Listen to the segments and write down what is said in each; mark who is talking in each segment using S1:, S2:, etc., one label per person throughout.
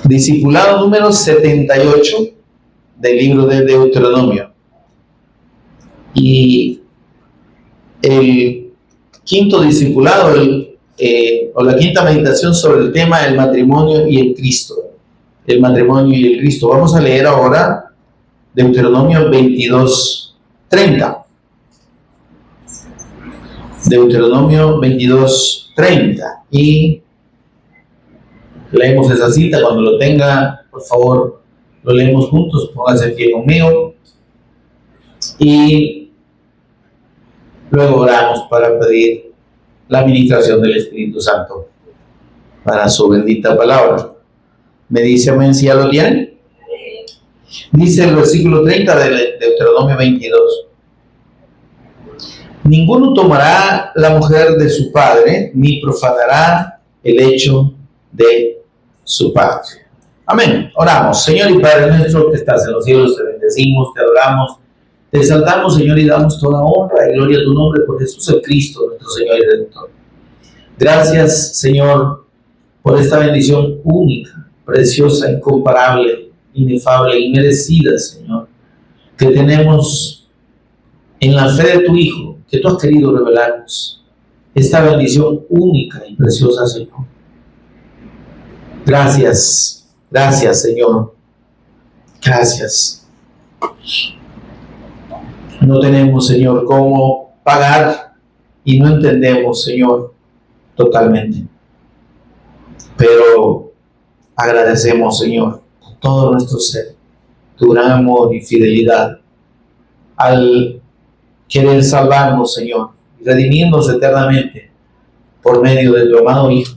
S1: Discipulado número 78 del libro de Deuteronomio. Y el quinto discipulado, o la quinta meditación sobre el tema del matrimonio y el Cristo. El matrimonio y el Cristo. Vamos a leer ahora Deuteronomio 22:30. Deuteronomio 22:30. Y leemos esa cita. Cuando lo tenga, por favor, lo leemos juntos. Póngase pie conmigo. Y luego oramos para pedir la administración del Espíritu Santo para su bendita palabra. Me dice amén si ya lo tienen. Dice el versículo 30 de Deuteronomio 22. Ninguno tomará la mujer de su padre, ni profanará el lecho de su padre. Amén. Oramos. Señor y Padre nuestro que estás en los cielos, te bendecimos, te adoramos, te exaltamos, Señor, y damos toda honra y gloria a tu nombre por Jesús el Cristo, nuestro Señor y Redentor. Gracias, Señor, por esta bendición única, preciosa, incomparable, inefable y merecida, Señor, que tenemos en la fe de tu Hijo, que tú has querido revelarnos. Esta bendición única y preciosa, Señor. Gracias, gracias, Señor. Gracias. No tenemos, Señor, cómo pagar y no entendemos, Señor, totalmente. Pero agradecemos, Señor, con todo nuestro ser, tu gran amor y fidelidad al querer salvarnos, Señor, y redimirnos eternamente por medio de tu amado Hijo,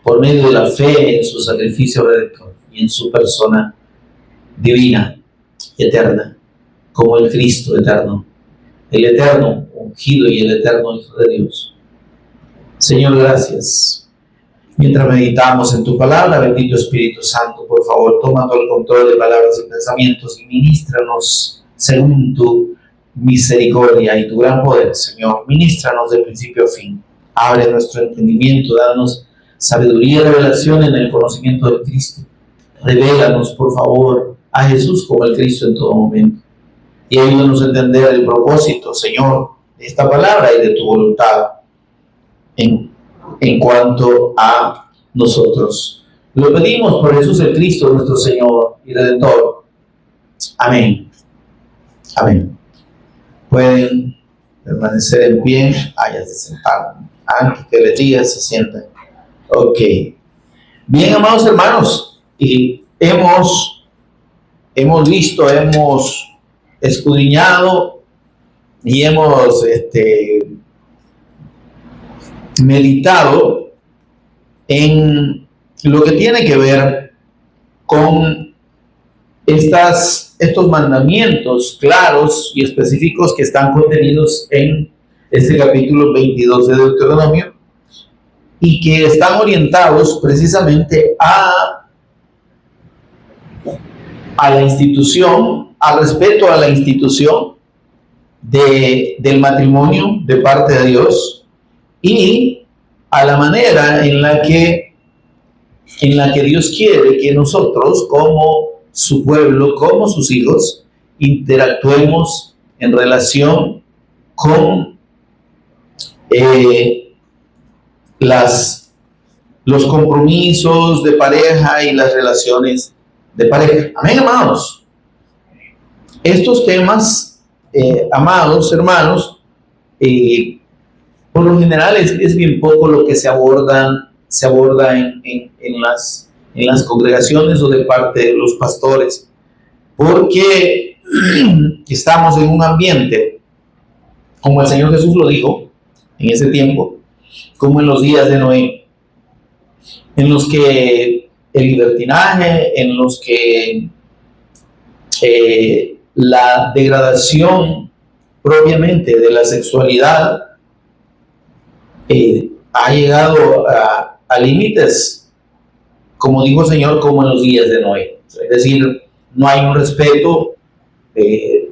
S1: por medio de la fe en su sacrificio redentor y en su persona divina, eterna, como el Cristo eterno, el eterno ungido y el eterno Hijo de Dios. Señor, gracias. Mientras meditamos en tu palabra, bendito Espíritu Santo, por favor, toma todo el control de palabras y pensamientos y ministranos según tu misericordia y tu gran poder, Señor. Ministranos de principio a fin. Abre nuestro entendimiento, danos sabiduría y revelación en el conocimiento de Cristo. Revélanos, por favor, a Jesús como el Cristo en todo momento. Y ayúdanos a entender el propósito, Señor, de esta palabra y de tu voluntad en cuanto a nosotros. Lo pedimos por Jesús el Cristo, nuestro Señor y Redentor. Amén. Amén. Pueden permanecer en pie. Ya se sentaron. Antes que les diga, se sientan. Ok. Bien, amados hermanos, y hemos visto, hemos escudriñado y hemos meditado en lo que tiene que ver con estos mandamientos claros y específicos que están contenidos en este capítulo 22 de Deuteronomio y que están orientados precisamente a la institución, al respeto a la institución del matrimonio de parte de Dios y a la manera en la que Dios quiere que nosotros, como su pueblo, como sus hijos, interactuemos en relación con los compromisos de pareja y las relaciones de pareja. Amén, amados. Estos temas, amados hermanos, por lo general es bien poco lo que se aborda en las congregaciones o de parte de los pastores, porque estamos en un ambiente, como el Señor Jesús lo dijo en ese tiempo, como en los días de Noé, en los que el libertinaje, en los que la degradación propiamente de la sexualidad ha llegado a límites, como dijo el Señor, como en los días de Noé. Es decir, no hay un respeto de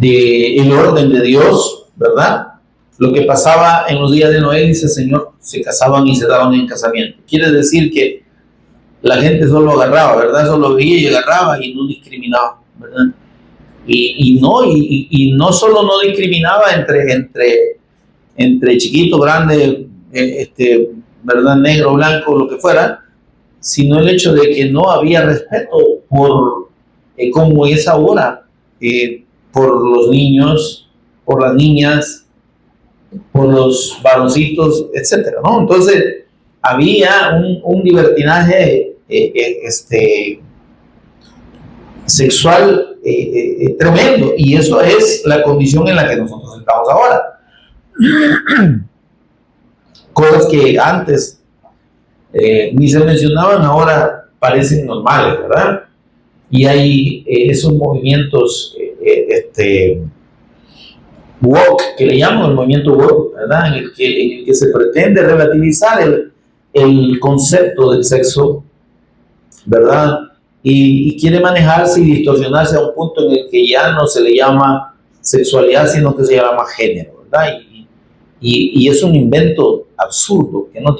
S1: el orden de Dios, ¿verdad? lo que pasaba en los días de Noé, dice el Señor, se casaban y se daban en casamiento. Quiere decir que la gente solo agarraba, ¿verdad? Solo veía y agarraba y no discriminaba, ¿verdad? Y no solo no discriminaba entre chiquito, grande, ¿verdad? Negro, blanco, lo que fuera, sino el hecho de que no había respeto por, como es ahora, por los niños, por las niñas, por los varoncitos, etcétera, ¿no? Entonces, había un libertinaje sexual tremendo, y eso es la condición en la que nosotros estamos ahora. Cosas que antes ni se mencionaban, ahora parecen normales, ¿verdad? Y hay esos movimientos woke, que le llaman el movimiento woke, ¿verdad? En el que se pretende relativizar el concepto del sexo, ¿verdad? Y quiere manejarse y distorsionarse a un punto en el que ya no se le llama sexualidad, sino que se llama género, ¿verdad? Y es un invento absurdo, que no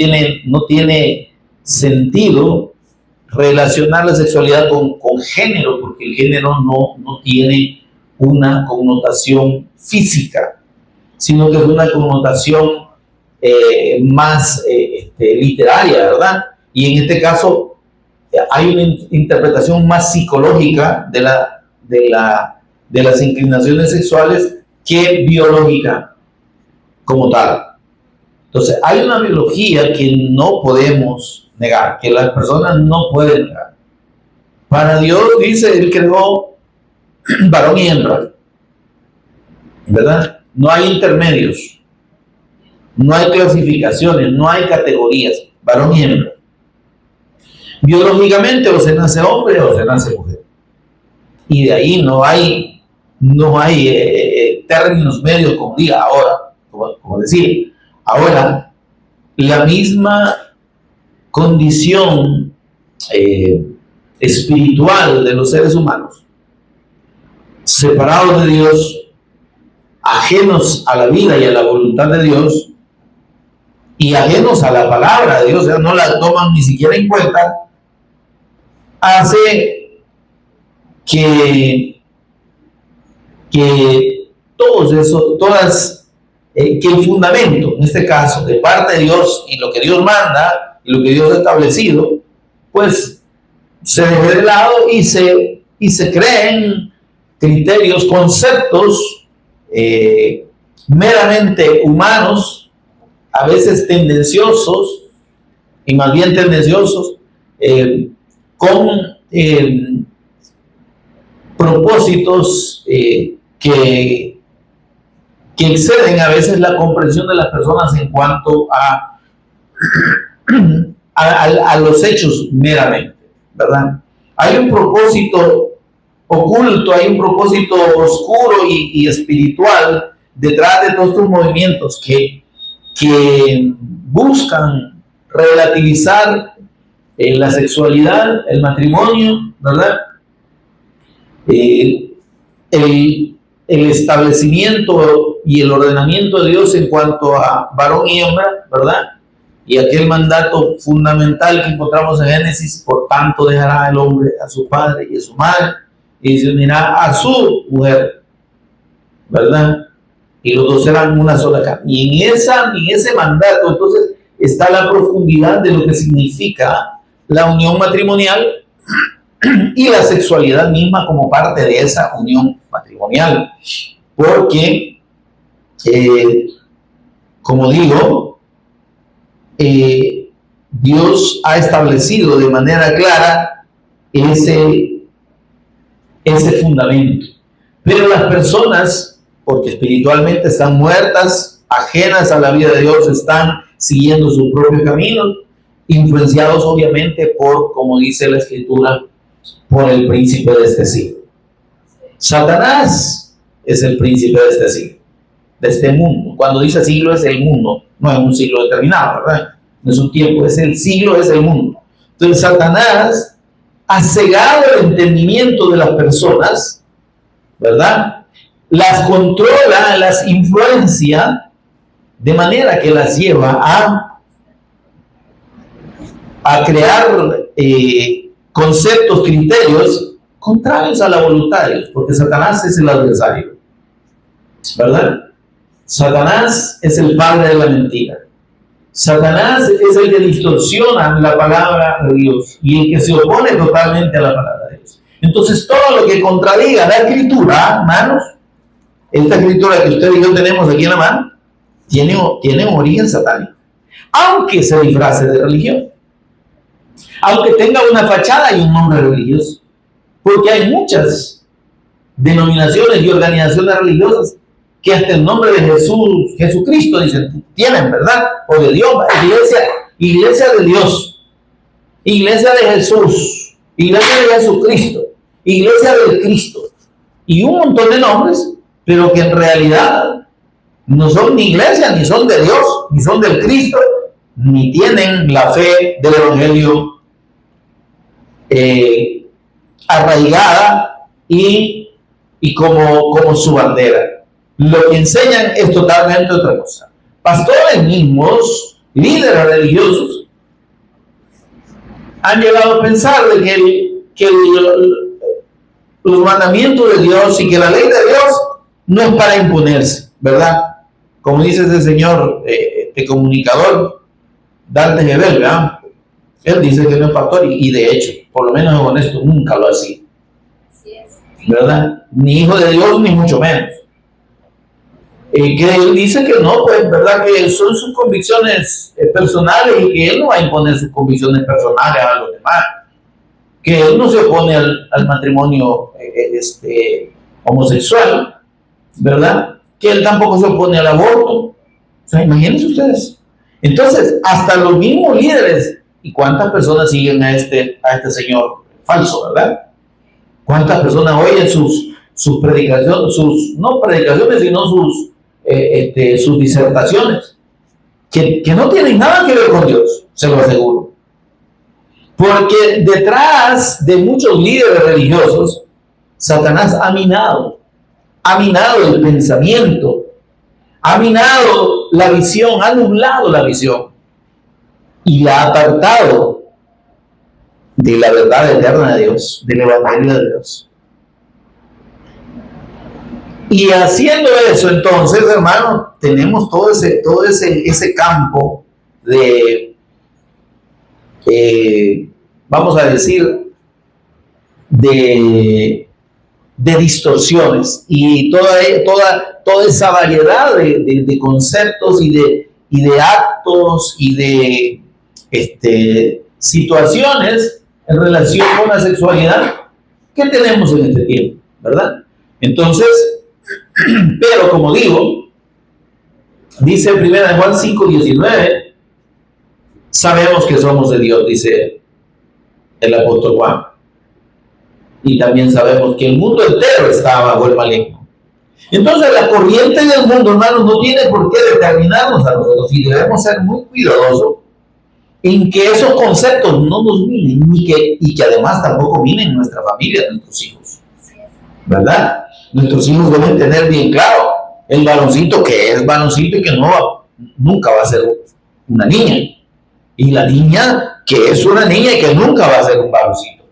S1: tiene sentido relacionar la sexualidad con género, porque el género no tiene una connotación física, sino que es una connotación más literaria, ¿verdad? Y en este caso hay una interpretación más psicológica de las inclinaciones sexuales que biológica como tal. Entonces, hay una biología que no podemos negar, que las personas no pueden negar. Para Dios, dice, Él creó varón y hembra, ¿verdad? No hay intermedios, no hay clasificaciones, no hay categorías, varón y hembra. Biológicamente, o se nace hombre o se nace mujer. Y de ahí no hay términos medios, como diga ahora, como decir. Ahora, la misma condición espiritual de los seres humanos, separados de Dios, ajenos a la vida y a la voluntad de Dios, y ajenos a la palabra de Dios, o sea, no la toman ni siquiera en cuenta, hace que que el fundamento, en este caso, de parte de Dios y lo que Dios manda y lo que Dios ha establecido, pues se deje de lado y se creen criterios, conceptos meramente humanos, a veces tendenciosos, y más bien tendenciosos, con propósitos que exceden a veces la comprensión de las personas en cuanto a los hechos meramente, ¿verdad? Hay un propósito oculto, hay un propósito oscuro y espiritual detrás de todos estos movimientos que buscan relativizar la sexualidad, el matrimonio, ¿verdad? El establecimiento y el ordenamiento de Dios en cuanto a varón y hembra, ¿verdad? Y aquel mandato fundamental que encontramos en Génesis: por tanto dejará el hombre a su padre y a su madre y se unirá a su mujer, ¿verdad? Y los dos serán una sola carne. Y en ese mandato entonces está la profundidad de lo que significa la unión matrimonial y la sexualidad misma como parte de esa unión matrimonial. Porque, como digo, Dios ha establecido de manera clara ese fundamento. Pero las personas, porque espiritualmente están muertas, ajenas a la vida de Dios, están siguiendo su propio camino, influenciados obviamente por, como dice la Escritura, por el príncipe de este siglo. Satanás es el príncipe de este siglo, de este mundo. Cuando dice siglo, es el mundo, no es un siglo determinado, ¿verdad? No es un tiempo, es el siglo, es el mundo. Entonces Satanás ha cegado el entendimiento de las personas, ¿verdad? Las controla, las influencia de manera que las lleva a crear conceptos, criterios contrarios a la voluntad de Dios, porque Satanás es el adversario, ¿verdad? Satanás es el padre de la mentira. Satanás es el que distorsiona la palabra de Dios y el que se opone totalmente a la palabra de Dios. Entonces, todo lo que contradiga la escritura, hermanos, esta escritura que usted y yo tenemos aquí en la mano, tiene un origen satánico, aunque se disfrace de religión, aunque tenga una fachada y un nombre religioso, porque hay muchas denominaciones y organizaciones religiosas que hasta el nombre de Jesús, Jesucristo, dicen, tienen, ¿verdad? O de Dios, iglesia de Dios, iglesia de Jesús, iglesia de Jesucristo, iglesia del Cristo, y un montón de nombres, pero que en realidad no son ni iglesia, ni son de Dios, ni son del Cristo, ni tienen la fe del Evangelio arraigada y como su bandera. Lo que enseñan es totalmente otra cosa. Pastores mismos, líderes religiosos, han llegado a pensar de que los mandamientos de Dios y que la ley de Dios no es para imponerse, ¿verdad? Como dice ese señor, este comunicador, Dante Gebel, ¿verdad? Él dice que no es pastor y de hecho, por lo menos es honesto, nunca lo ha sido, ¿verdad? Ni hijo de Dios, ni mucho menos. Que él dice que no, pues, ¿verdad? Que son sus convicciones personales y que él no va a imponer sus convicciones personales a los demás. Que él no se opone al matrimonio homosexual, ¿verdad? Que él tampoco se opone al aborto. O sea, imagínense ustedes. Entonces, hasta los mismos líderes, ¿y cuántas personas siguen a este señor falso, verdad? ¿Cuántas personas oyen sus predicaciones, no predicaciones, sino sus disertaciones, que no tienen nada que ver con Dios, se lo aseguro? Porque detrás de muchos líderes religiosos, Satanás ha minado el pensamiento, ha minado la visión, ha nublado la visión y la ha apartado de la verdad eterna de Dios, del Evangelio de Dios. Y haciendo eso, entonces, hermanos, tenemos todo ese campo de, vamos a decir, de distorsiones y toda esa variedad de conceptos y de actos y de situaciones en relación con la sexualidad que tenemos en este tiempo, ¿verdad? Entonces, pero como digo, dice 1 Juan 5:19, sabemos que somos de Dios, dice el apóstol Juan. Y también sabemos que el mundo entero está bajo el maligno. Entonces la corriente del mundo, hermanos, no tiene por qué determinarnos a nosotros y debemos ser muy cuidadosos en que esos conceptos no nos minen y que además tampoco minen nuestra familia, nuestros hijos, ¿verdad? Nuestros hijos deben tener bien claro el varoncito que es varoncito y que nunca va a ser una niña, y la niña que es una niña y que nunca va a ser un varoncito,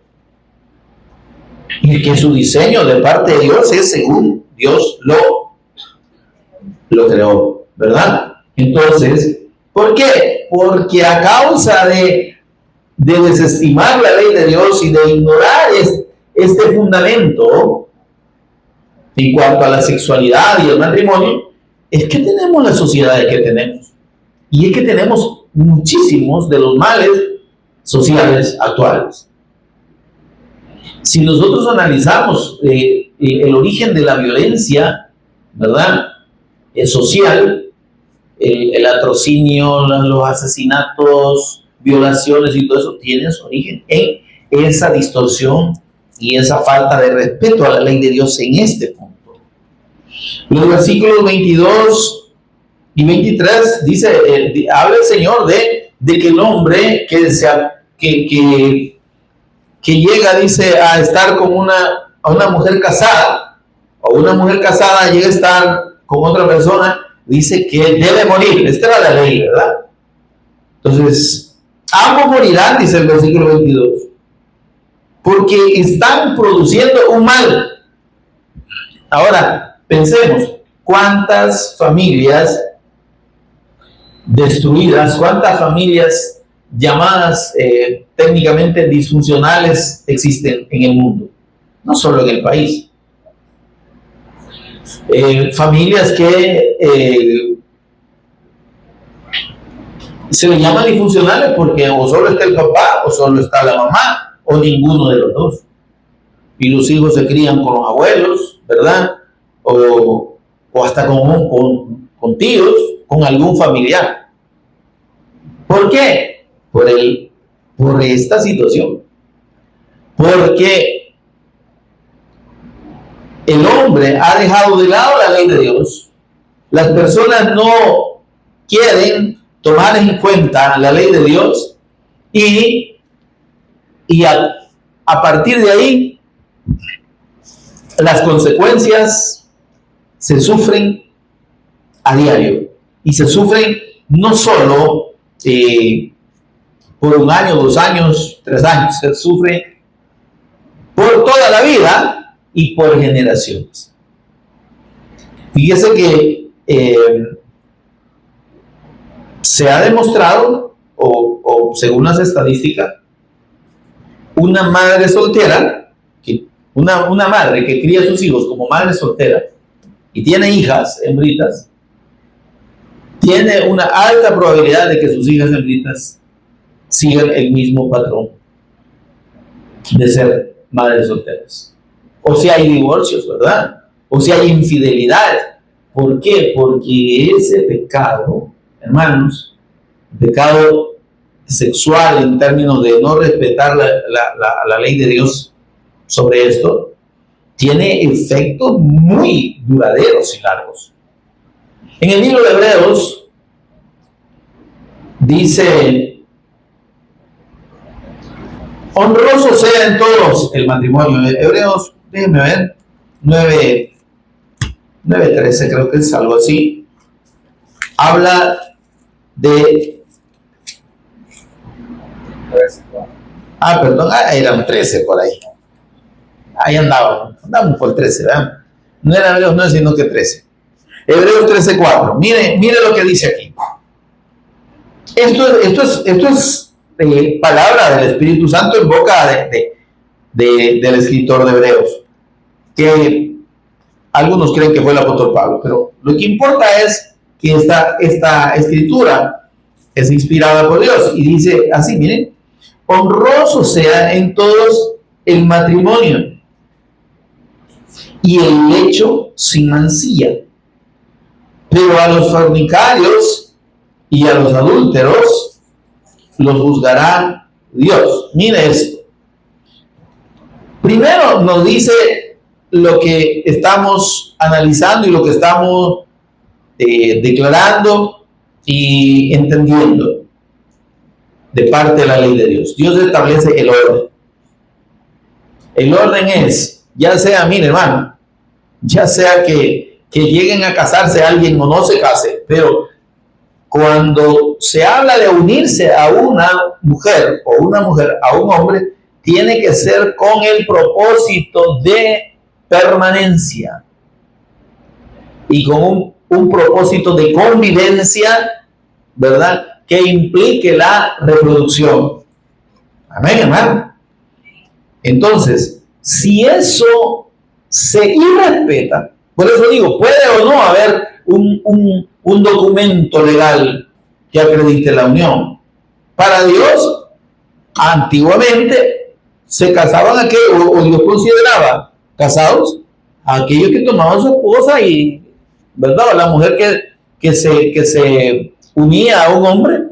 S1: y que su diseño de parte de Dios es según Dios lo creó, ¿verdad? Entonces, ¿por qué? Porque a causa de desestimar la ley de Dios y de ignorar este fundamento en cuanto a la sexualidad y el matrimonio, es que tenemos la sociedad que tenemos. Y es que tenemos muchísimos de los males sociales actuales. Si nosotros analizamos el origen de la violencia, ¿verdad? Social, el latrocinio, los asesinatos, violaciones y todo eso, tiene su origen en esa distorsión y esa falta de respeto a la ley de Dios en este punto. Los versículos 22 y 23 dice, habla el Señor de que el hombre que llega, dice, a estar con una mujer casada, o una mujer casada llega a estar con otra persona, dice que debe morir. Esta era la ley, ¿verdad? Entonces, ambos morirán, dice el versículo 22, porque están produciendo un mal. Ahora, pensemos, ¿cuántas familias destruidas, cuántas familias llamadas técnicamente disfuncionales existen en el mundo? No solo en el país. Familias que se le llaman disfuncionales porque o solo está el papá o solo está la mamá o ninguno de los dos. Y los hijos se crían con los abuelos, ¿verdad? O hasta con tíos, con algún familiar. ¿Por qué? Por esta situación. Porque el hombre ha dejado de lado la ley de Dios. Las personas no quieren tomar en cuenta la ley de Dios y a partir de ahí las consecuencias se sufren a diario y se sufren no solo por 1 año, 2 años, 3 años, se sufre por toda la vida y por generaciones. Fíjese que se ha demostrado, o según las estadísticas, una madre soltera, una madre que cría a sus hijos como madre soltera y tiene hijas hembritas, tiene una alta probabilidad de que sus hijas hembritas sigan el mismo patrón de ser madres solteras. O si hay divorcios, ¿verdad? O si hay infidelidades. ¿Por qué? Porque ese pecado, hermanos, pecado sexual en términos de no respetar la ley de Dios sobre esto, tiene efectos muy duraderos y largos. En el libro de Hebreos dice: honroso sea en todos el matrimonio. Hebreos, déjenme ver, 9:13 creo que es algo así. Habla de... perdón, eran 13 por ahí. Ahí andábamos por 13, ¿verdad? No era Hebreos 9, sino que 13. Hebreos 13:4. Mire lo que dice aquí. Esto es palabra del Espíritu Santo en boca del escritor de Hebreos, que algunos creen que fue el apóstol Pablo, pero lo que importa es que esta escritura es inspirada por Dios y dice así, miren: honroso sea en todos el matrimonio y el lecho sin mancilla, pero a los fornicarios y a los adúlteros los juzgará Dios. Mire esto. Primero nos dice lo que estamos analizando y lo que estamos declarando y entendiendo de parte de la ley de Dios. Dios establece el orden. El orden es, ya sea, mire hermano, ya sea que lleguen a casarse alguien o no se case, pero cuando se habla de unirse a una mujer o una mujer a un hombre, tiene que ser con el propósito de permanencia y con un propósito de convivencia, ¿verdad?, que implique la reproducción. Amén, hermano. Entonces, si eso se irrespeta, por eso digo, puede o no haber un documento legal que acredite la unión. Para Dios, antiguamente se casaban aquellos, o Dios consideraba casados a aquellos que tomaban su esposa y, ¿verdad?, la mujer que se unía a un hombre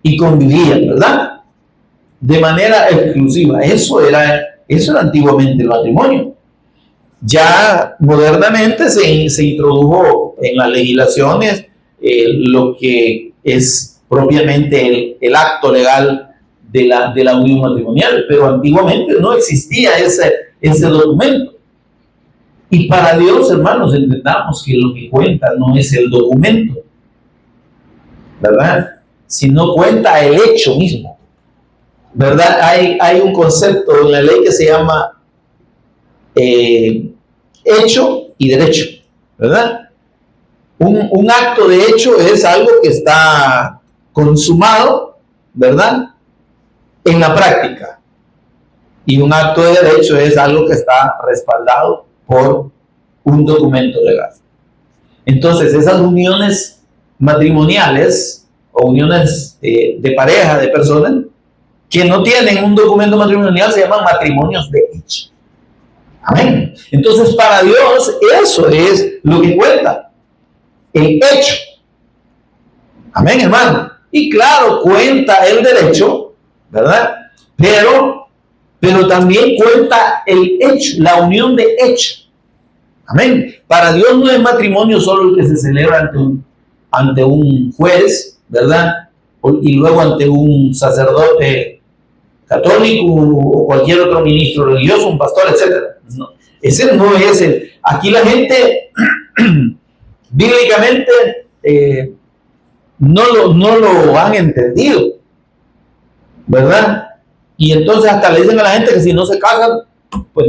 S1: y convivían, ¿verdad?, de manera exclusiva. Eso era antiguamente el matrimonio. Ya modernamente se introdujo en las legislaciones lo que es propiamente el acto legal de la unión matrimonial, pero antiguamente no existía ese documento. Y para Dios, hermanos, entendamos que lo que cuenta no es el documento, ¿verdad? Sino cuenta el hecho mismo, ¿verdad? Hay un concepto en la ley que se llama hecho y derecho, ¿verdad? Un acto de hecho es algo que está consumado, ¿verdad? En la práctica. Y un acto de derecho es algo que está respaldado por un documento legal. Entonces, esas uniones matrimoniales o uniones de pareja, de personas, que no tienen un documento matrimonial, se llaman matrimonios de hecho. Amén. Entonces, para Dios, eso es lo que cuenta. El hecho. Amén, hermano. Y claro, cuenta el derecho, ¿verdad? Pero también cuenta el hecho, la unión de hecho. Amén. Para Dios no es matrimonio solo el que se celebra ante un juez, ¿verdad? Y luego ante un sacerdote católico o cualquier otro ministro religioso, un pastor, etc. No, ese no es el. Aquí la gente bíblicamente no lo han entendido, ¿verdad? Y entonces hasta le dicen a la gente que si no se casan, pues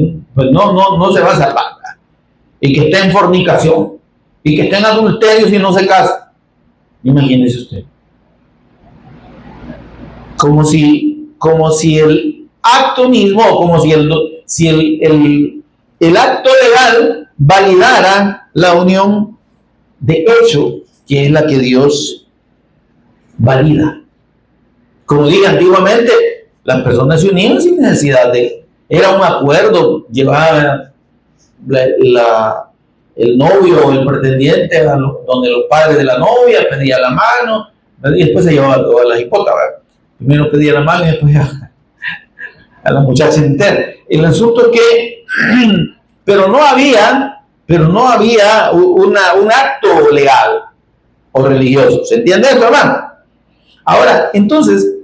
S1: no se va a salvar, ¿verdad? Y que esté en fornicación y que esté en adulterio si no se casa. Imagínese usted. Como si el acto mismo, o como si el acto legal validara la unión de hecho, que es la que Dios valida. Como dije antiguamente, las personas se unían sin necesidad era un acuerdo, llevaba el novio o el pretendiente donde los padres de la novia pedían la mano, y después se llevaba todas las hipotas, ¿verdad? Primero pedía la mano y después a la muchacha entera. El asunto es que, pero no había un acto legal o religioso. ¿Se entiende esto, hermano? Ahora, entonces,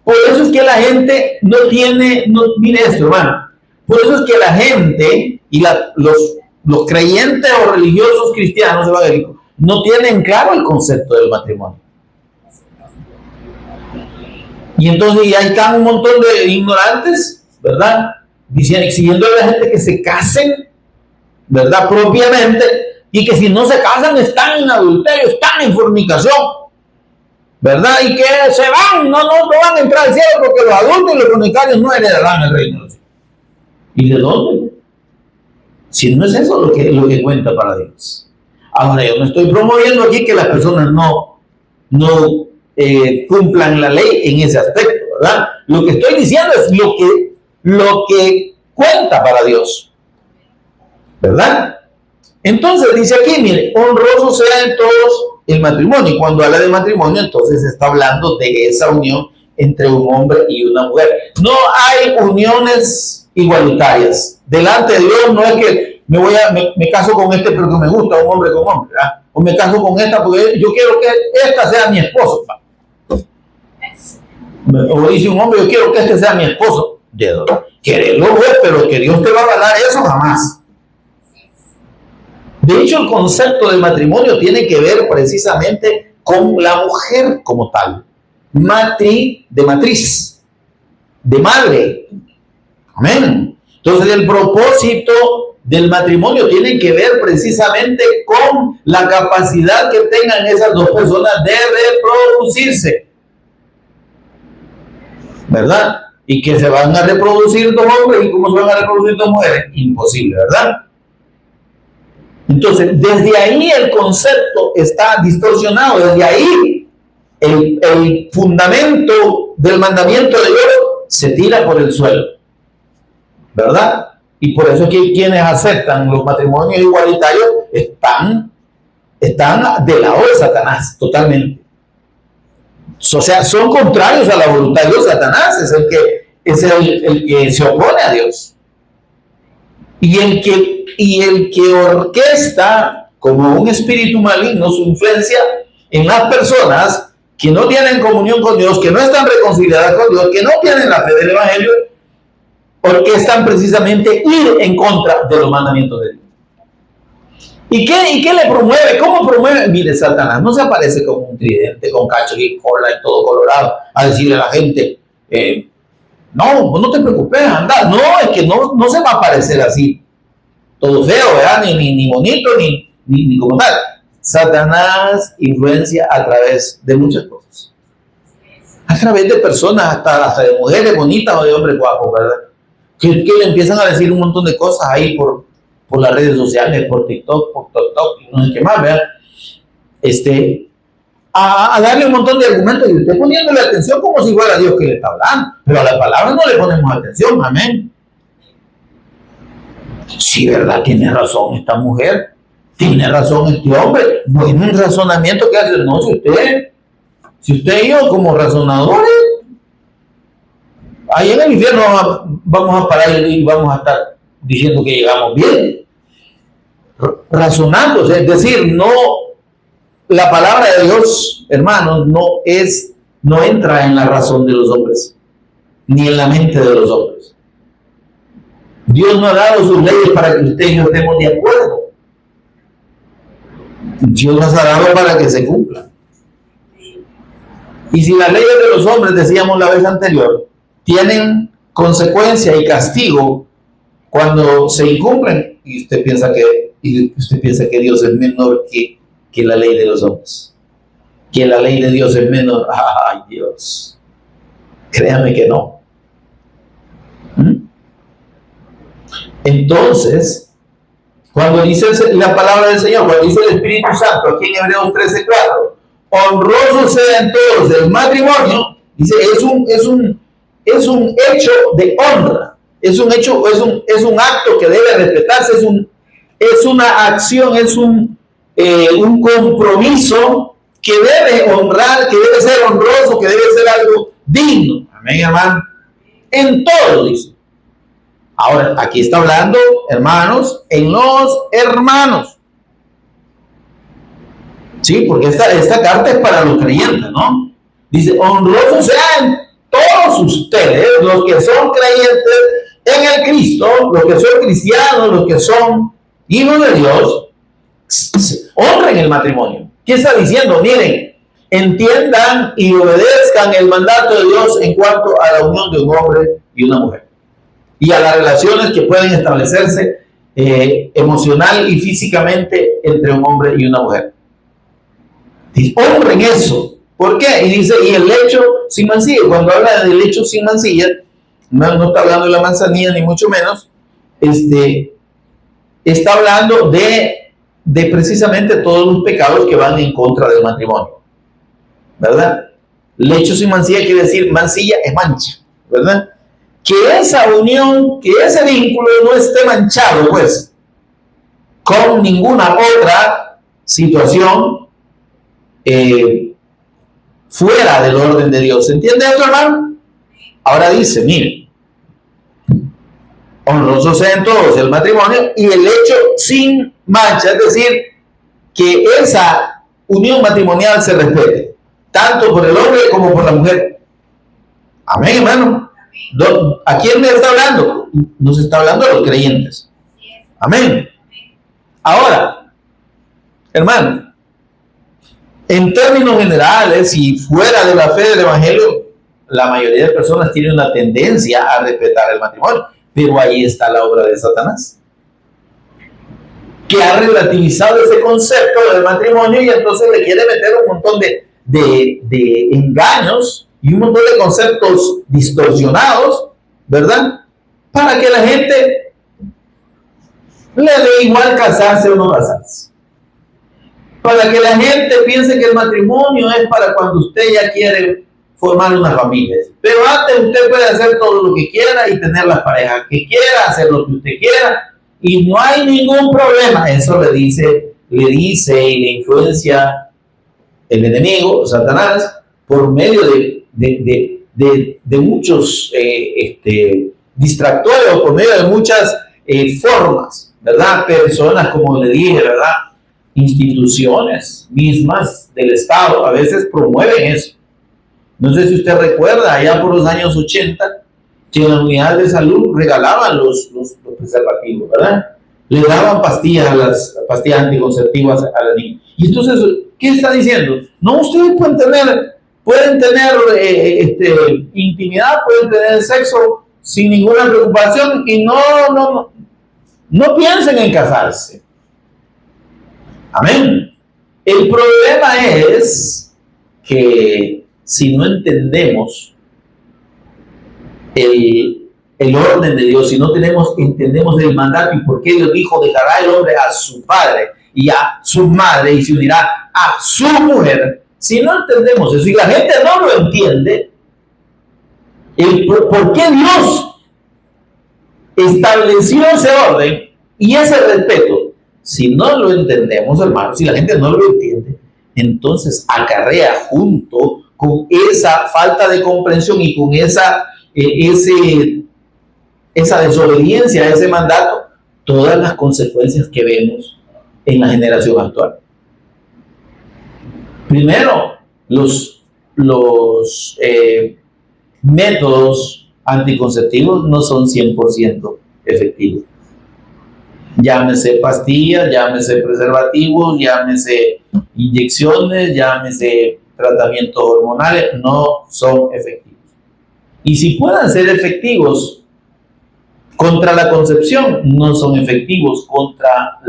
S1: por eso es que la gente mire esto, hermano. Por eso es que la gente y los creyentes o religiosos cristianos evangélicos no tienen claro el concepto del matrimonio. Y entonces ya están un montón de ignorantes, ¿verdad? Exigiendo a la gente que se casen, ¿verdad? Propiamente, y que si no se casan están en adulterio, están en fornicación, ¿verdad? Y que se van, no van a entrar al cielo porque los adultos y los fornicarios no heredarán el reino de los cielos. ¿Y de dónde? Si no es eso lo que cuenta para Dios. Ahora, yo no estoy promoviendo aquí que las personas no cumplan la ley en ese aspecto, ¿verdad? Lo que estoy diciendo es lo que cuenta para Dios, ¿verdad? Entonces dice aquí, mire, honroso sea en todos el matrimonio. Y cuando habla de matrimonio, entonces está hablando de esa unión entre un hombre y una mujer. No hay uniones igualitarias. Delante de Dios no es que me caso con este porque me gusta un hombre con hombre, ¿verdad? O me caso con esta porque yo quiero que esta sea mi esposo. O dice un hombre, yo quiero que este sea mi esposo. Quererlo, pero que Dios te va a avalar eso jamás. De hecho, el concepto del matrimonio tiene que ver precisamente con la mujer como tal. De matriz, de madre. Amén. Entonces, el propósito del matrimonio tiene que ver precisamente con la capacidad que tengan esas dos personas de reproducirse, ¿verdad? Y que se van a reproducir dos hombres, y cómo se van a reproducir dos mujeres, imposible, ¿verdad? Entonces, desde ahí el concepto está distorsionado, desde ahí el fundamento del mandamiento de Dios se tira por el suelo, ¿verdad? Y por eso es que quienes aceptan los matrimonios igualitarios están del lado de Satanás, totalmente. O sea, son contrarios a la voluntad de Dios. Satanás es el que se opone a Dios. Y el que orquesta como un espíritu maligno su influencia en las personas que no tienen comunión con Dios, que no están reconciliadas con Dios, que no tienen la fe del Evangelio, orquestan precisamente ir en contra de los mandamientos de Dios. ¿Y qué le promueve? ¿Cómo promueve? Mire, Satanás no se aparece como un tridente, con cacho y cola y todo colorado, a decirle a la gente, no te preocupes, anda. No, es que no se va a aparecer así, todo feo, ¿verdad? Ni bonito, ni como tal. Satanás influencia a través de muchas cosas. A través de personas, hasta de mujeres bonitas o de hombres guapos, ¿verdad? Que le empiezan a decir un montón de cosas ahí por las redes sociales, por TikTok, por TikTok, y no sé qué más, ¿verdad? A darle un montón de argumentos y usted poniéndole atención como si fuera Dios que le está hablando, pero a la palabra no le ponemos atención, amén. Sí, ¿verdad? Tiene razón esta mujer, tiene razón este hombre. Bueno, un razonamiento que hace, no, si usted y yo como razonadores, ahí en el infierno vamos a parar y vamos a estar diciendo que llegamos bien, razonando, es decir, no, la palabra de Dios, hermanos, no entra en la razón de los hombres, ni en la mente de los hombres. Dios no ha dado sus leyes para que usted y yo estemos de acuerdo. Dios las ha dado para que se cumplan. Y si las leyes de los hombres, decíamos la vez anterior, tienen consecuencia y castigo cuando se incumplen, y usted piensa que Dios es menor que la ley de los hombres, que la ley de Dios es menor. Ay, Dios, créame que no. Entonces, cuando dice la palabra del Señor, cuando dice el Espíritu Santo aquí en Hebreos 13:4, honroso sea entonces el matrimonio, dice, es un hecho de honra, es un acto que debe respetarse, es una acción, es un compromiso que debe honrar, que debe ser honroso, que debe ser algo digno. Amén, hermano. En todo, dice. Ahora, aquí está hablando, hermanos, en los hermanos. Sí, porque esta carta es para los creyentes, ¿no? Dice, honrosos sean todos ustedes, los que son creyentes en el Cristo, los que son cristianos, los que son hijos de Dios, honren el matrimonio. ¿Qué está diciendo? Miren, entiendan y obedezcan el mandato de Dios en cuanto a la unión de un hombre y una mujer, y a las relaciones que pueden establecerse emocional y físicamente entre un hombre y una mujer. Y honren eso. ¿Por qué? Y dice, y el lecho sin mancilla. Cuando habla del lecho sin mancilla, no está hablando de la manzanilla ni mucho menos, está hablando de precisamente todos los pecados que van en contra del matrimonio, ¿verdad? Lecho sin mancilla quiere decir, mancilla es mancha, ¿verdad? Que esa unión, que ese vínculo no esté manchado, pues, con ninguna otra situación fuera del orden de Dios. ¿Entiende eso, hermano? Ahora dice, mire, honrosos sean todos el matrimonio y el hecho sin mancha, es decir, que esa unión matrimonial se respete, tanto por el hombre como por la mujer. Amén, hermano. ¿A quién le está hablando? Nos está hablando a los creyentes. Amén. Ahora, hermano, en términos generales y fuera de la fe del evangelio, la mayoría de personas tienen una tendencia a respetar el matrimonio, pero ahí está la obra de Satanás, que ha relativizado ese concepto del matrimonio y entonces le quiere meter un montón de engaños y un montón de conceptos distorsionados, ¿verdad? Para que la gente le dé igual casarse o no casarse. Para que la gente piense que el matrimonio es para cuando usted ya quiere formar una familia. Pero antes usted puede hacer todo lo que quiera y tener las parejas que quiera, hacer lo que usted quiera y no hay ningún problema. Eso le dice y le influencia el enemigo, Satanás, por medio de muchos distractores o por medio de muchas formas, ¿verdad? Personas, como le dije, ¿verdad? Instituciones mismas del Estado a veces promueven eso. No sé si usted recuerda, allá por los años 80, que en las unidades de salud regalaban los preservativos, ¿verdad? Le daban pastillas, las pastillas anticonceptivas a la niña. Y entonces, ¿qué está diciendo? No, ustedes pueden tener intimidad, pueden tener sexo sin ninguna preocupación y no piensen en casarse. Amén. El problema es que si no entendemos el orden de Dios, si no entendemos el mandato y por qué Dios dijo, dejará el hombre a su padre y a su madre y se unirá a su mujer, si no entendemos eso y la gente no lo entiende, por qué Dios estableció ese orden y ese respeto, si no lo entendemos, hermanos, si la gente no lo entiende, entonces acarrea junto con esa falta de comprensión y con esa desobediencia a ese mandato, todas las consecuencias que vemos en la generación actual. Primero, los métodos anticonceptivos no son 100% efectivos. Llámese pastillas, llámese preservativos, llámese inyecciones, llámese tratamientos hormonales, no son efectivos. Y si puedan ser efectivos contra la concepción, no son efectivos contra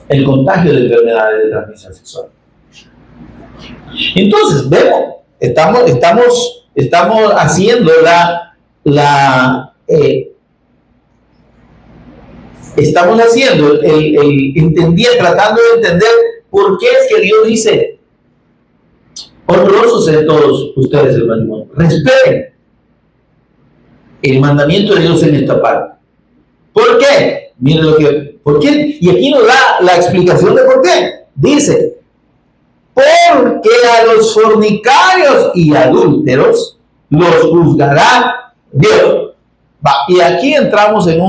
S1: el contagio de enfermedades de transmisión sexual. Entonces, vemos, estamos haciendo tratando de entender por qué es que Dios dice, honrosos en todos ustedes el matrimonio, respeten el mandamiento de Dios en esta parte. ¿Por qué? Miren ¿por qué? Y aquí nos da la explicación de por qué. Dice, porque a los fornicarios y adúlteros los juzgará Dios. Y aquí entramos en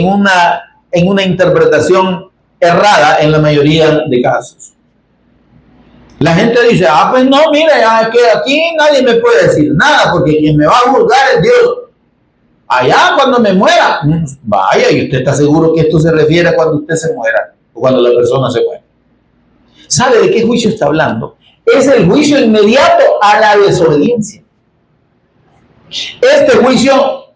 S1: una interpretación errada en la mayoría de casos. La gente dice, pues no, mire, que aquí nadie me puede decir nada, porque quien me va a juzgar es Dios. Allá cuando me muera, vaya, y usted está seguro que esto se refiere a cuando usted se muera, o cuando la persona se muera. ¿Sabe de qué juicio está hablando? Es el juicio inmediato a la desobediencia. Este juicio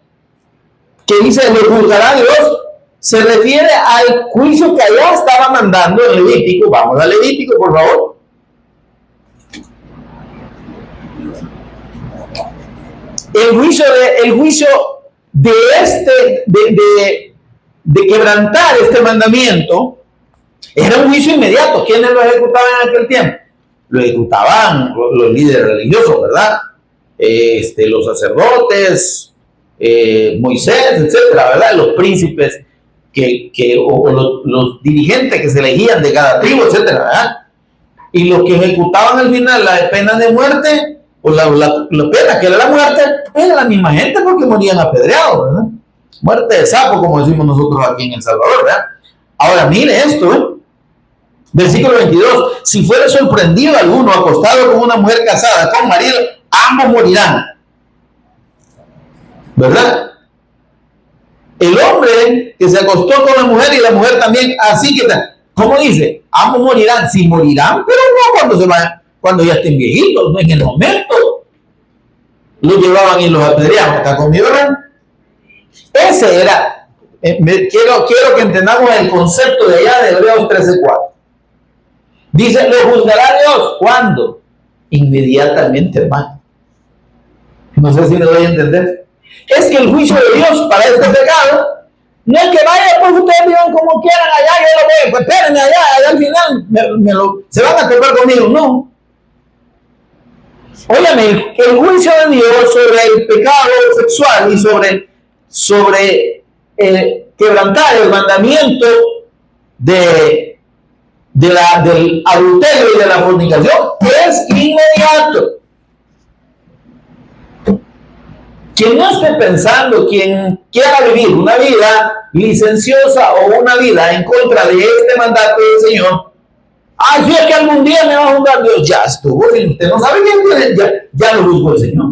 S1: que dice lo juzgará Dios se refiere al juicio que allá estaba mandando en Levítico. Vamos a Levítico, por favor. El juicio de quebrantar este mandamiento era un juicio inmediato. ¿Quiénes lo ejecutaban en aquel tiempo? Lo ejecutaban los líderes religiosos, ¿verdad? Los sacerdotes, Moisés, etcétera, ¿verdad? Los príncipes los dirigentes que se elegían de cada tribu, etcétera, ¿verdad? Y los que ejecutaban al final la pena de muerte, o la pena que era la muerte, era la misma gente porque morían apedreados, ¿verdad? Muerte de sapo, como decimos nosotros aquí en El Salvador, ¿verdad? Ahora mire esto, versículo 22, si fuera sorprendido alguno acostado con una mujer casada, con marido, ambos morirán, ¿verdad? El hombre que se acostó con la mujer y la mujer también, así que, ¿cómo dice? Ambos morirán, sí morirán, pero no cuando se vayan, cuando ya estén viejitos, no en el momento. Los llevaban y los apedreaban. ¿Está conmigo, verdad? Ese era, quiero que entendamos el concepto de allá de Hebreos 13:4. Dice, lo juzgará Dios. ¿Cuándo? Inmediatamente, hermano. No sé si me doy a entender. Es que el juicio de Dios para este pecado no es que vaya, pues ustedes vivan como quieran allá, yo lo voy, pues espérenme allá al final se van a topar conmigo. No. Óyame, el juicio de Dios sobre el pecado sexual y sobre quebrantar el mandamiento del adulterio y de la fornicación es inmediato. Quien no esté pensando, quien quiera vivir una vida licenciosa o una vida en contra de este mandato del Señor, si es que algún día me va a juzgar Dios, ya estuvo, y usted no sabe quién, ya lo juzgó el Señor.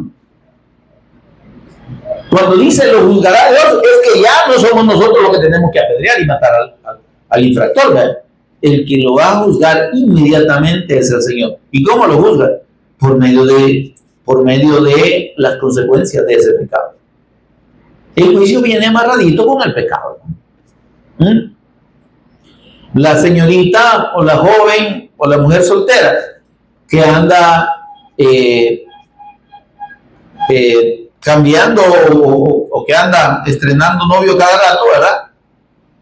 S1: Cuando dice lo juzgará Dios, es que ya no somos nosotros los que tenemos que apedrear y matar al infractor, ¿verdad? El que lo va a juzgar inmediatamente es el Señor. ¿Y cómo lo juzga? Por medio de las consecuencias de ese pecado. El juicio viene amarradito con el pecado. ¿Mm? La señorita o la joven o la mujer soltera que anda cambiando o que anda estrenando novio cada rato, ¿verdad?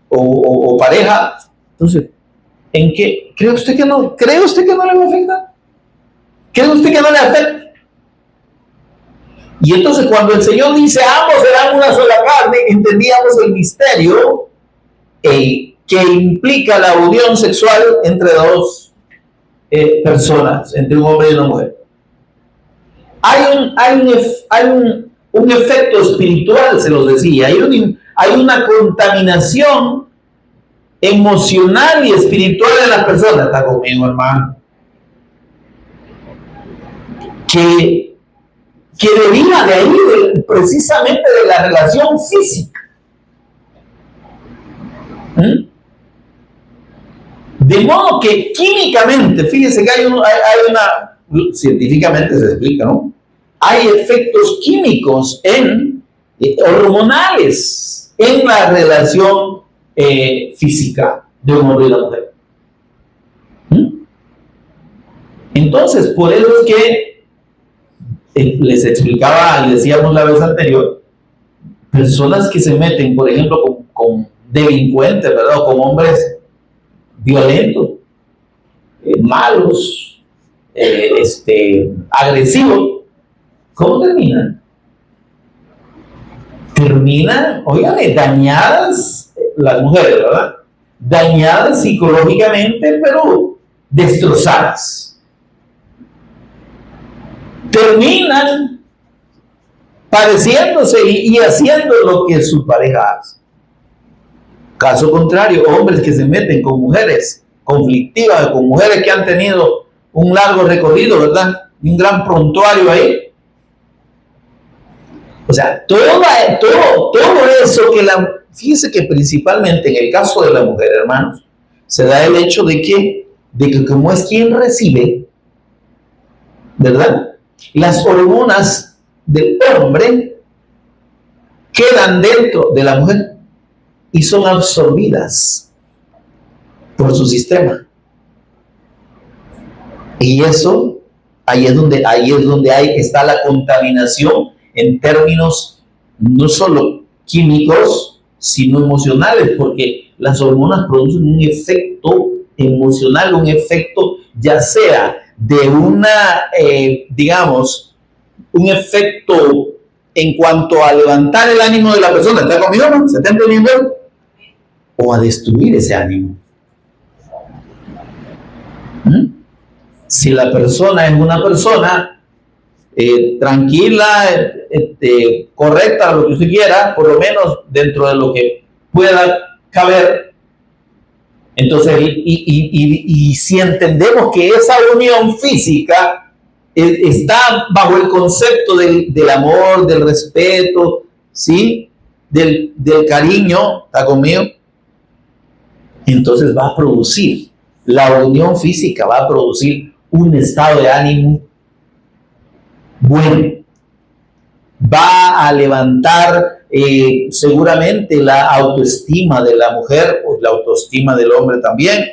S1: O pareja. Entonces, ¿en qué? ¿Cree usted que no le va a afectar? ¿Cree usted que no le afecta? Y entonces cuando el Señor dice ambos serán una sola carne, entendíamos el misterio que implica la unión sexual entre dos personas, entre un hombre y una mujer. Hay un efecto espiritual, se los decía, hay una contaminación emocional y espiritual en las personas. Está conmigo, hermano. Que deriva de ahí, precisamente de la relación física. De modo que químicamente, fíjese que hay una, científicamente se explica, ¿no? Hay efectos químicos hormonales en la relación física de un hombre y una mujer. Entonces, por eso es que les explicaba y decíamos la vez anterior, personas que se meten, por ejemplo, con delincuentes, ¿verdad? O con hombres violentos, malos, agresivos, ¿cómo terminan? Terminan, óigame, dañadas las mujeres, ¿verdad? Dañadas psicológicamente, pero destrozadas. Terminan pareciéndose y haciendo lo que su pareja hace. Caso contrario, hombres que se meten con mujeres conflictivas, con mujeres que han tenido un largo recorrido, ¿verdad? Un gran prontuario ahí. O sea, todo eso fíjense que principalmente en el caso de la mujer, hermanos, se da el hecho de que como es quien recibe, ¿verdad? Las hormonas del hombre quedan dentro de la mujer y son absorbidas por su sistema. Y eso, ahí es donde está la contaminación en términos no solo químicos, sino emocionales, porque las hormonas producen un efecto emocional, un efecto ya sea de digamos, un efecto en cuanto a levantar el ánimo de la persona. ¿Está conmigo, no? ¿Se está entendiendo? O a destruir ese ánimo. Si la persona es una persona tranquila, correcta, lo que usted quiera, por lo menos dentro de lo que pueda caber, entonces, y si entendemos que esa unión física está bajo el concepto del amor, del respeto, ¿sí? Del cariño, ¿está conmigo? Entonces va a producir, la unión física va a producir un estado de ánimo bueno. Va a levantar seguramente la autoestima de la mujer o la autoestima del hombre también,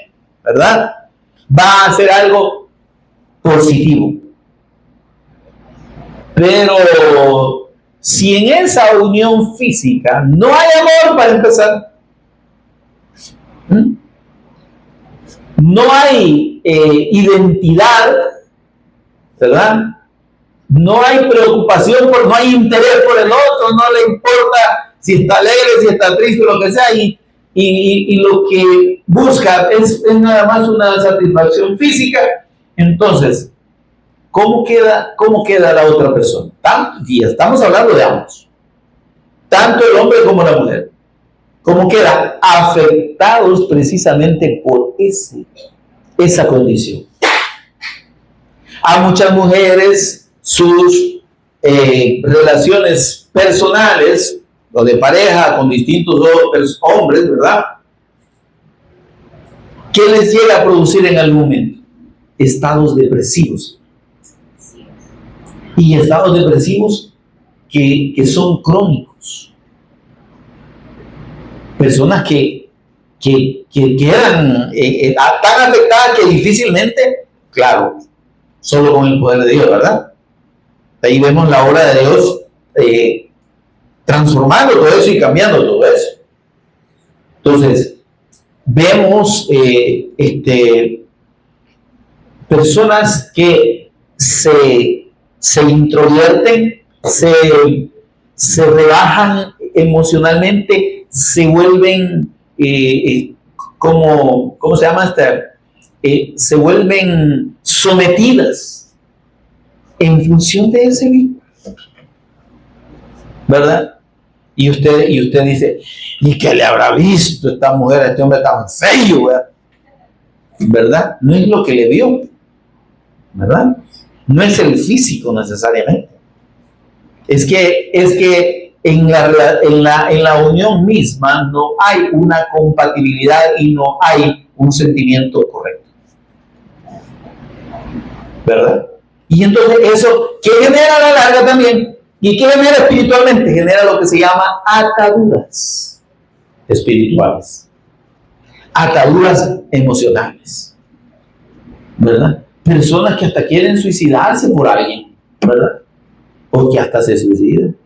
S1: ¿verdad? Va a hacer algo positivo. Pero si en esa unión física no hay amor, para empezar, no hay identidad, ¿verdad? No hay preocupación, no hay interés por el otro, no le importa si está alegre, si está triste, lo que sea, y lo que busca es nada más una satisfacción física. Entonces, ¿cómo queda la otra persona? Y estamos hablando de ambos, tanto el hombre como la mujer. ¿Cómo quedan? Afectados precisamente por esa condición. A muchas mujeres sus relaciones personales o de pareja con distintos hombres, ¿verdad? ¿Qué les llega a producir en algún momento? Estados depresivos. Y estados depresivos que son crónicos. Personas que quedan tan afectadas que difícilmente, claro, solo con el poder de Dios, ¿verdad? Ahí vemos la obra de Dios transformando todo eso y cambiando todo eso. Entonces, vemos personas que se introvierten, se rebajan emocionalmente, se vuelven, ¿cómo se llama se vuelven sometidas en función de ese vínculo, ¿verdad? Y usted dice, ¿y qué le habrá visto esta mujer a este hombre tan feo? ¿Verdad? No es lo que le vio, ¿verdad? No es el físico necesariamente. Es que en la unión misma no hay una compatibilidad y no hay un sentimiento correcto, ¿verdad? Y entonces eso, ¿qué genera a la larga también? ¿Y qué genera espiritualmente? Genera lo que se llama ataduras espirituales, ataduras emocionales, ¿verdad? Personas que hasta quieren suicidarse por alguien, ¿verdad? O que hasta se suicidan.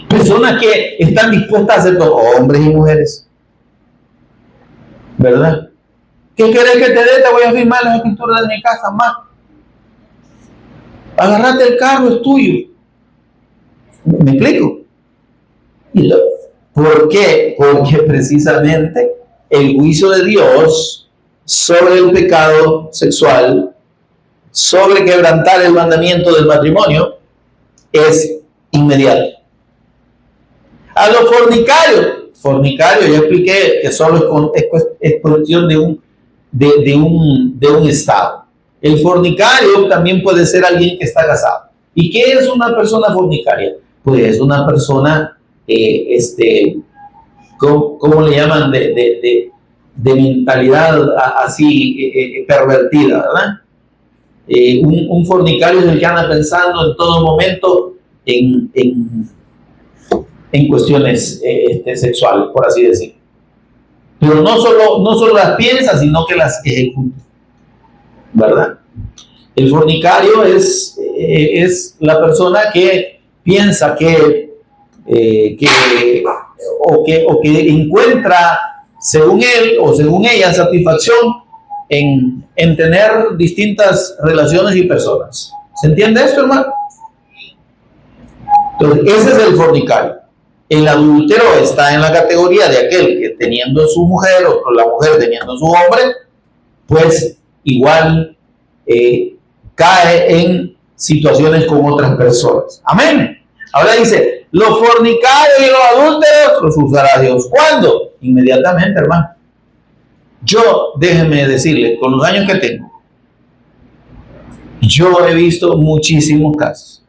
S1: Personas que están dispuestas a hacer todo, hombres y mujeres, ¿verdad? ¿Qué querés que te dé? Te voy a firmar las escrituras de mi casa, más. Agarrate el carro, es tuyo. ¿Me explico? ¿Por qué? Porque precisamente el juicio de Dios sobre el pecado sexual, sobre quebrantar el mandamiento del matrimonio, es inmediato. A los fornicarios, ya expliqué que solo es cuestión de un estado. El fornicario también puede ser alguien que está casado. ¿Y qué es una persona fornicaria? Pues es una persona, ¿cómo le llaman? De mentalidad así pervertida, ¿verdad? Un fornicario es el que anda pensando en todo momento en cuestiones sexuales, por así decirlo. Pero no solo las piensa, sino que las ejecuta, ¿verdad? El fornicario es la persona que piensa que encuentra, según él o según ella, satisfacción en tener distintas relaciones y personas. ¿Se entiende esto, hermano? Entonces, ese es el fornicario. El adúltero está en la categoría de aquel que teniendo su mujer o la mujer teniendo su hombre, pues igual cae en situaciones con otras personas. Amén. Ahora dice, los fornicarios y los adúlteros los usará Dios. ¿Cuándo? Inmediatamente, hermano. Yo, déjeme decirle, con los años que tengo, yo he visto muchísimos casos.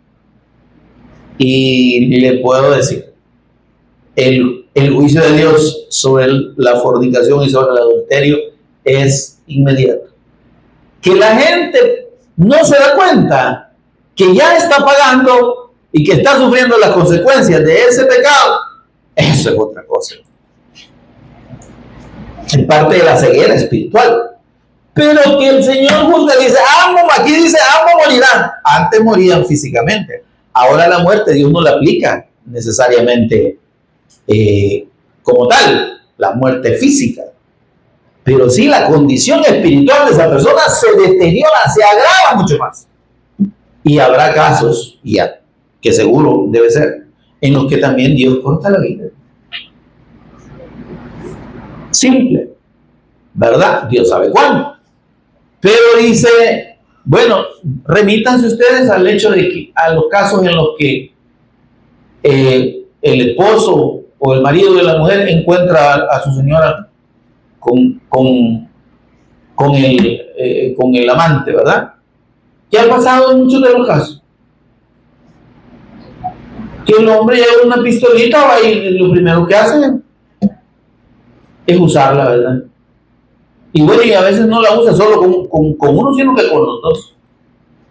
S1: Y le puedo decir, el juicio de Dios sobre la fornicación y sobre el adulterio es inmediato. Que la gente no se da cuenta que ya está pagando y que está sufriendo las consecuencias de ese pecado, eso es otra cosa. Es parte de la ceguera espiritual. Pero que el Señor juzga, dice, aquí dice, ambos morirán. Antes morían físicamente. Ahora la muerte Dios no la aplica necesariamente como tal, la muerte física. Pero sí la condición espiritual de esa persona se deteriora, se agrava mucho más. Y habrá casos, que seguro debe ser, en los que también Dios corta la vida. Simple, ¿verdad? Dios sabe cuándo. Pero dice, bueno, remítanse ustedes al hecho de que a los casos en los que el esposo o el marido de la mujer encuentra a su señora con el amante, ¿verdad? ¿Qué ha pasado en muchos de los casos? que el hombre lleva una pistolita va, y lo primero que hace es usarla, ¿verdad? Y bueno, y a veces no la usa solo con uno, sino que con los dos.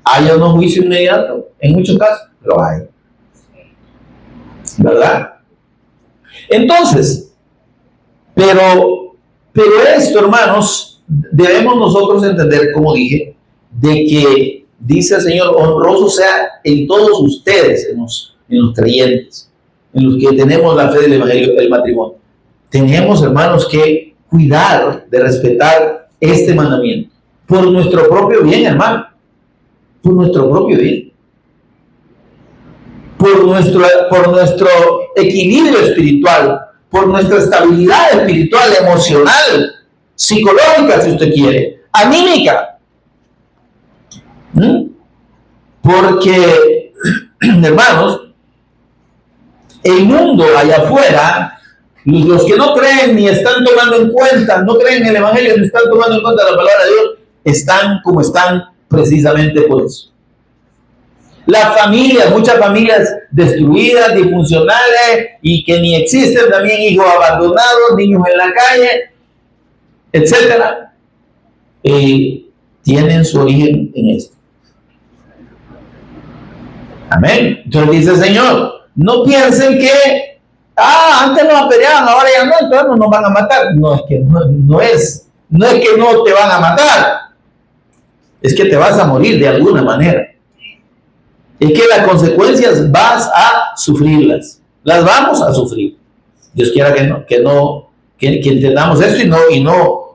S1: Hay unos juicios inmediatos, en muchos casos, pero hay. ¿Verdad? Entonces, pero esto, hermanos, debemos nosotros entender, como dije, de que dice el Señor, honroso sea en todos ustedes, en los creyentes, en los que tenemos la fe del Evangelio, el matrimonio. Tenemos, hermanos, que cuidar de respetar este mandamiento por nuestro propio bien, hermano, por nuestro propio bien, por nuestro equilibrio espiritual, por nuestra estabilidad espiritual, emocional, psicológica, si usted quiere, anímica. Porque, hermanos, el mundo allá afuera, los que no creen ni están tomando en cuenta, no creen en el Evangelio, ni están tomando en cuenta la palabra de Dios, están como están precisamente por eso. Las familias, muchas familias destruidas, disfuncionales y que ni existen, también hijos abandonados, niños en la calle, etcétera, tienen su origen en esto. Amén. Entonces dice el Señor, no piensen que antes nos peleaban, ahora ya no, entonces no nos van a matar. No, es que no es que no te van a matar, es que te vas a morir de alguna manera. Es que las consecuencias vas a sufrirlas, las vamos a sufrir. Dios quiera que entendamos esto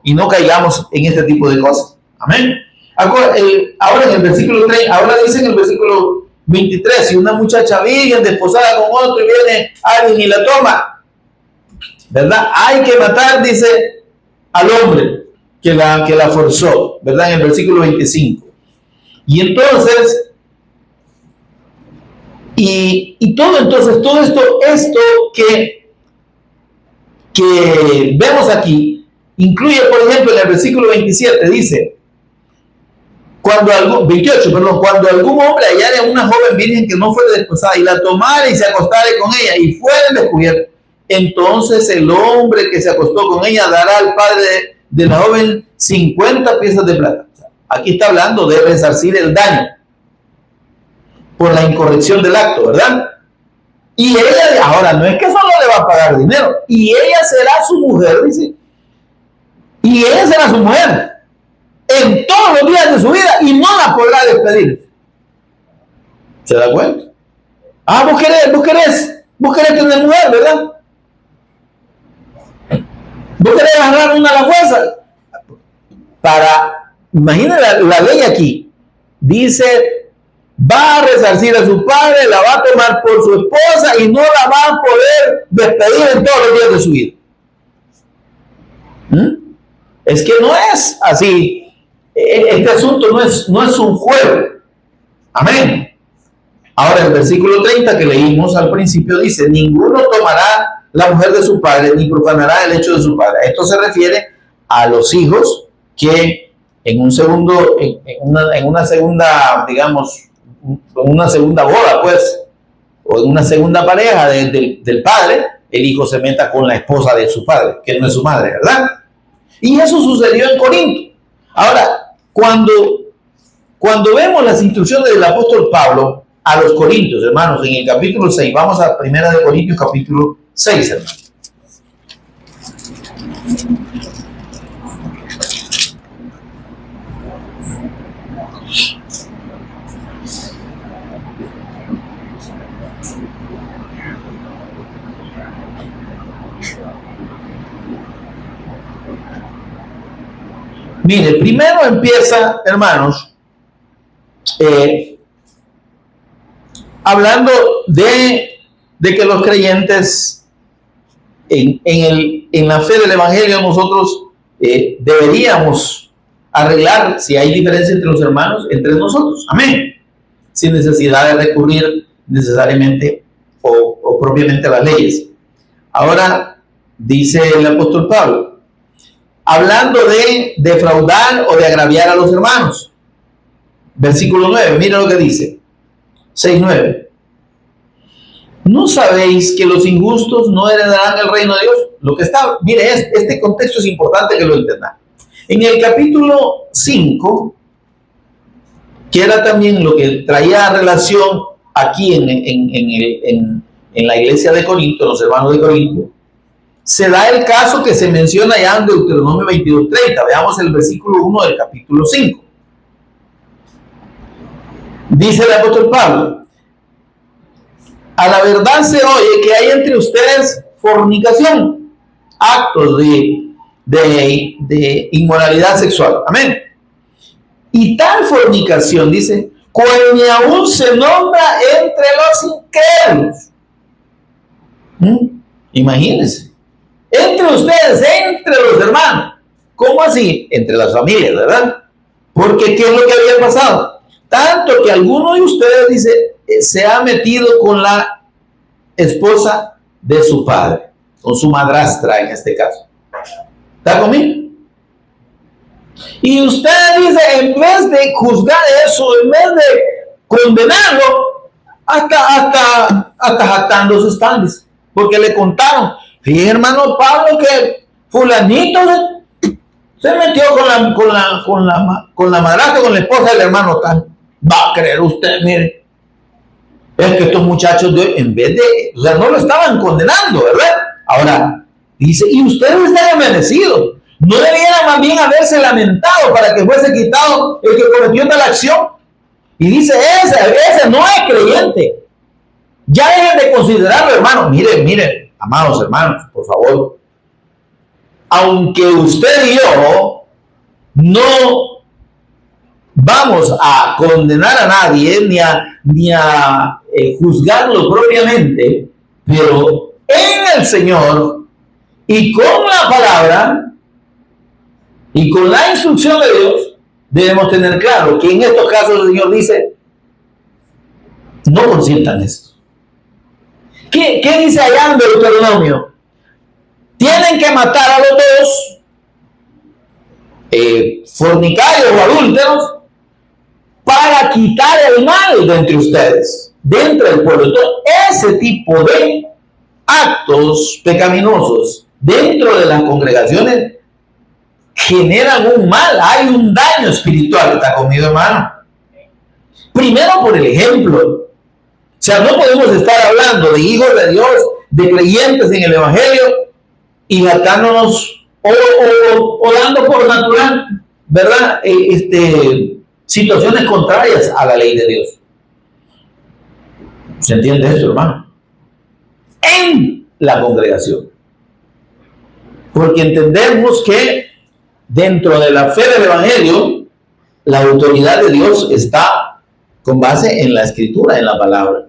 S1: y no caigamos en este tipo de cosas. Amén. Ahora en el versículo 3, ahora dice en el versículo 23, si una muchacha virgen desposada con otro y viene alguien y la toma, ¿verdad? Hay que matar, dice, al hombre que la forzó, ¿verdad? En el versículo 25. Y entonces, todo esto que vemos aquí, incluye, por ejemplo, en el versículo 27, dice, cuando algún hombre hallare a una joven virgen que no fuera desposada y la tomara y se acostare con ella y fuera descubierto, entonces el hombre que se acostó con ella dará al padre de la joven 50 piezas de plata. Aquí está hablando de resarcir el daño por la incorrección del acto, ¿verdad? Y ella, ahora, no es que solo le va a pagar dinero, y ella será su mujer, dice, y ella será su mujer en todos los días de su vida y no la podrá despedir. ¿Se da cuenta? Vos querés tener mujer, ¿verdad? Vos querés agarrar una a la fuerza. Imagina la ley aquí, dice, va a resarcir a su padre, la va a tomar por su esposa y no la va a poder despedir en todos los días de su vida. Es que no es así. Este asunto no es un juego. Amén. Ahora el versículo 30 que leímos al principio dice, ninguno tomará la mujer de su padre ni profanará el hecho de su padre. Esto se refiere a los hijos que en una segunda, digamos, en una segunda boda, pues, o en una segunda pareja del padre, el hijo se meta con la esposa de su padre, que no es su madre, ¿verdad? Y eso sucedió en Corinto. Ahora, cuando vemos las instrucciones del apóstol Pablo a los corintios, hermanos, en el capítulo 6, vamos a 1 Corintios capítulo 6, hermanos. Mire, primero empieza, hermanos, hablando de que los creyentes en la fe del Evangelio nosotros deberíamos arreglar si hay diferencia entre los hermanos, entre nosotros. Amén. Sin necesidad de recurrir necesariamente o propiamente a las leyes. Ahora, dice el apóstol Pablo, hablando de defraudar o de agraviar a los hermanos. Versículo 9, mira lo que dice. 6:9. ¿No sabéis que los injustos no heredarán el reino de Dios? Lo que está, mire, este contexto es importante que lo entendan. En el capítulo 5, que era también lo que traía relación aquí en la iglesia de Corinto, los hermanos de Corinto, se da el caso que se menciona ya en Deuteronomio 22:30. Veamos el versículo 1 del capítulo 5. Dice el apóstol Pablo: a la verdad se oye que hay entre ustedes fornicación, actos de inmoralidad sexual. Amén. Y tal fornicación, dice, cual ni aún se nombra entre los incrédulos. Imagínense. Entre ustedes, entre los hermanos. ¿Cómo así? Entre las familias, ¿verdad? Porque ¿qué es lo que había pasado? Tanto que alguno de ustedes, dice, se ha metido con la esposa de su padre, con su madrastra en este caso. ¿Está conmigo? Y usted dice, en vez de juzgar eso, en vez de condenarlo, hasta jactándose están, porque le contaron. Fíjese, hermano Pablo, que fulanito se metió con la madrastra, con la esposa del hermano tal. Va a creer usted, mire. Es que estos muchachos, en vez de, o sea, no lo estaban condenando, ¿verdad? Ahora, dice, y ustedes están amanecidos. ¿No debiera más bien haberse lamentado para que fuese quitado el que cometió tal acción? Y dice, ese no es creyente. Ya dejen de considerarlo, hermano. Miren, amados hermanos, por favor. Aunque usted y yo no vamos a condenar a nadie ni a juzgarlo propiamente, pero en el Señor y con la palabra y con la instrucción de Dios debemos tener claro que en estos casos el Señor dice, no consientan esto. ¿Qué dice allá en Deuteronomio? Tienen que matar a los dos fornicarios o adúlteros para quitar el mal de entre ustedes, dentro del pueblo. Entonces, ese tipo de actos pecaminosos dentro de las congregaciones generan un mal, hay un daño espiritual. ¿Está conmigo, hermano? Primero por el ejemplo. O sea, no podemos estar hablando de hijos de Dios, de creyentes en el Evangelio y jactándonos o dando por natural, ¿verdad? Situaciones contrarias a la ley de Dios. ¿Se entiende esto, hermano? En la congregación. Porque entendemos que dentro de la fe del Evangelio, la autoridad de Dios está con base en la Escritura, en la palabra,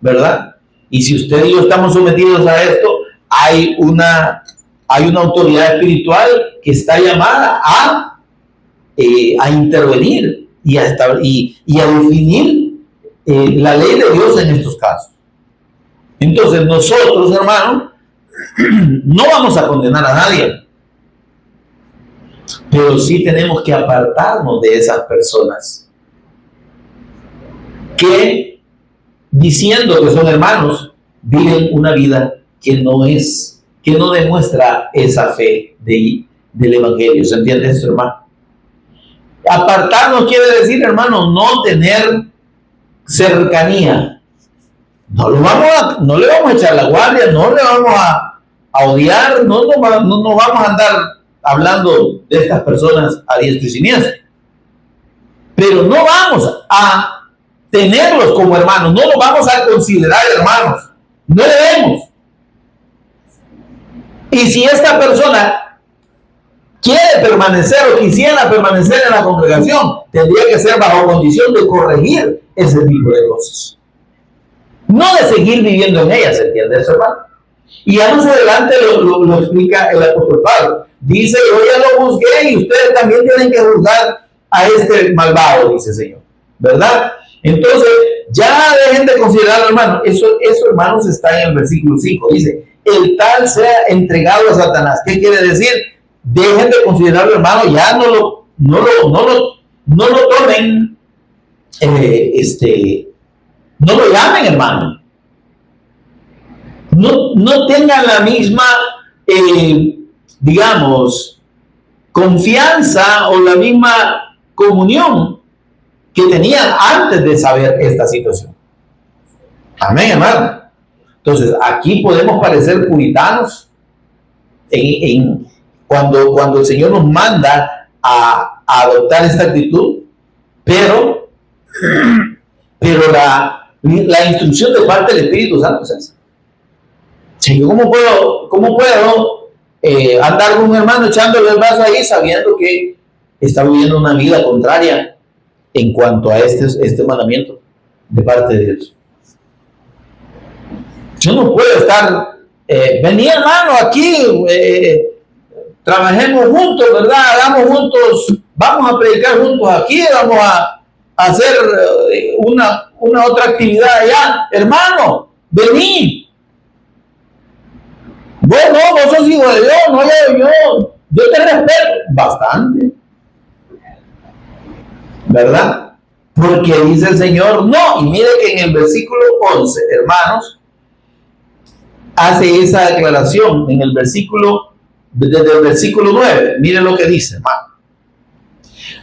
S1: ¿verdad? Y si usted y yo estamos sometidos a esto, hay una autoridad espiritual que está llamada a intervenir y a definir la ley de Dios en estos casos. Entonces nosotros, hermanos, no vamos a condenar a nadie, pero sí tenemos que apartarnos de esas personas que, diciendo que son hermanos, viven una vida que no demuestra esa fe del Evangelio. ¿Se entiende esto, hermano? Apartarnos quiere decir, hermano, no tener cercanía. No le vamos a echar la guardia, no le vamos a odiar, no vamos a andar hablando de estas personas a diestro y siniestro. Pero no vamos a tenerlos como hermanos, no los vamos a considerar hermanos, no debemos. Y si esta persona quiere permanecer o quisiera permanecer en la congregación, tendría que ser bajo condición de corregir ese tipo de cosas. No de seguir viviendo en ella, ¿se entiende eso, hermano? Y ya más adelante lo explica el apóstol Pablo. Dice, yo ya lo juzgué y ustedes también tienen que juzgar a este malvado, dice el Señor, ¿verdad? Entonces, ya dejen de considerar, hermano, eso, hermanos, está en el versículo 5, dice, el tal sea entregado a Satanás. ¿Qué quiere decir? Dejen de considerarlo, hermano, ya no lo tomen, no lo llamen, hermano. no tengan la misma, digamos, confianza o la misma comunión que tenían antes de saber esta situación. Amén, hermano. Entonces, aquí podemos parecer puritanos cuando el Señor nos manda a adoptar esta actitud, pero la instrucción de parte del Espíritu Santo es esa. Sí, ¿cómo puedo andar con un hermano echándole el brazo ahí sabiendo que está viviendo una vida contraria en cuanto a este mandamiento de parte de Dios? Yo no puedo estar, vení hermano aquí, trabajemos juntos, ¿verdad? Hagamos juntos, vamos a predicar juntos aquí, vamos a hacer una otra actividad allá. Hermano, vení. Bueno, vos sos hijo de Dios, no yo te respeto bastante, ¿verdad? Porque dice el Señor, no, y mire que en el versículo 11, hermanos, hace esa declaración en el versículo, desde el versículo 9, miren lo que dice, hermano.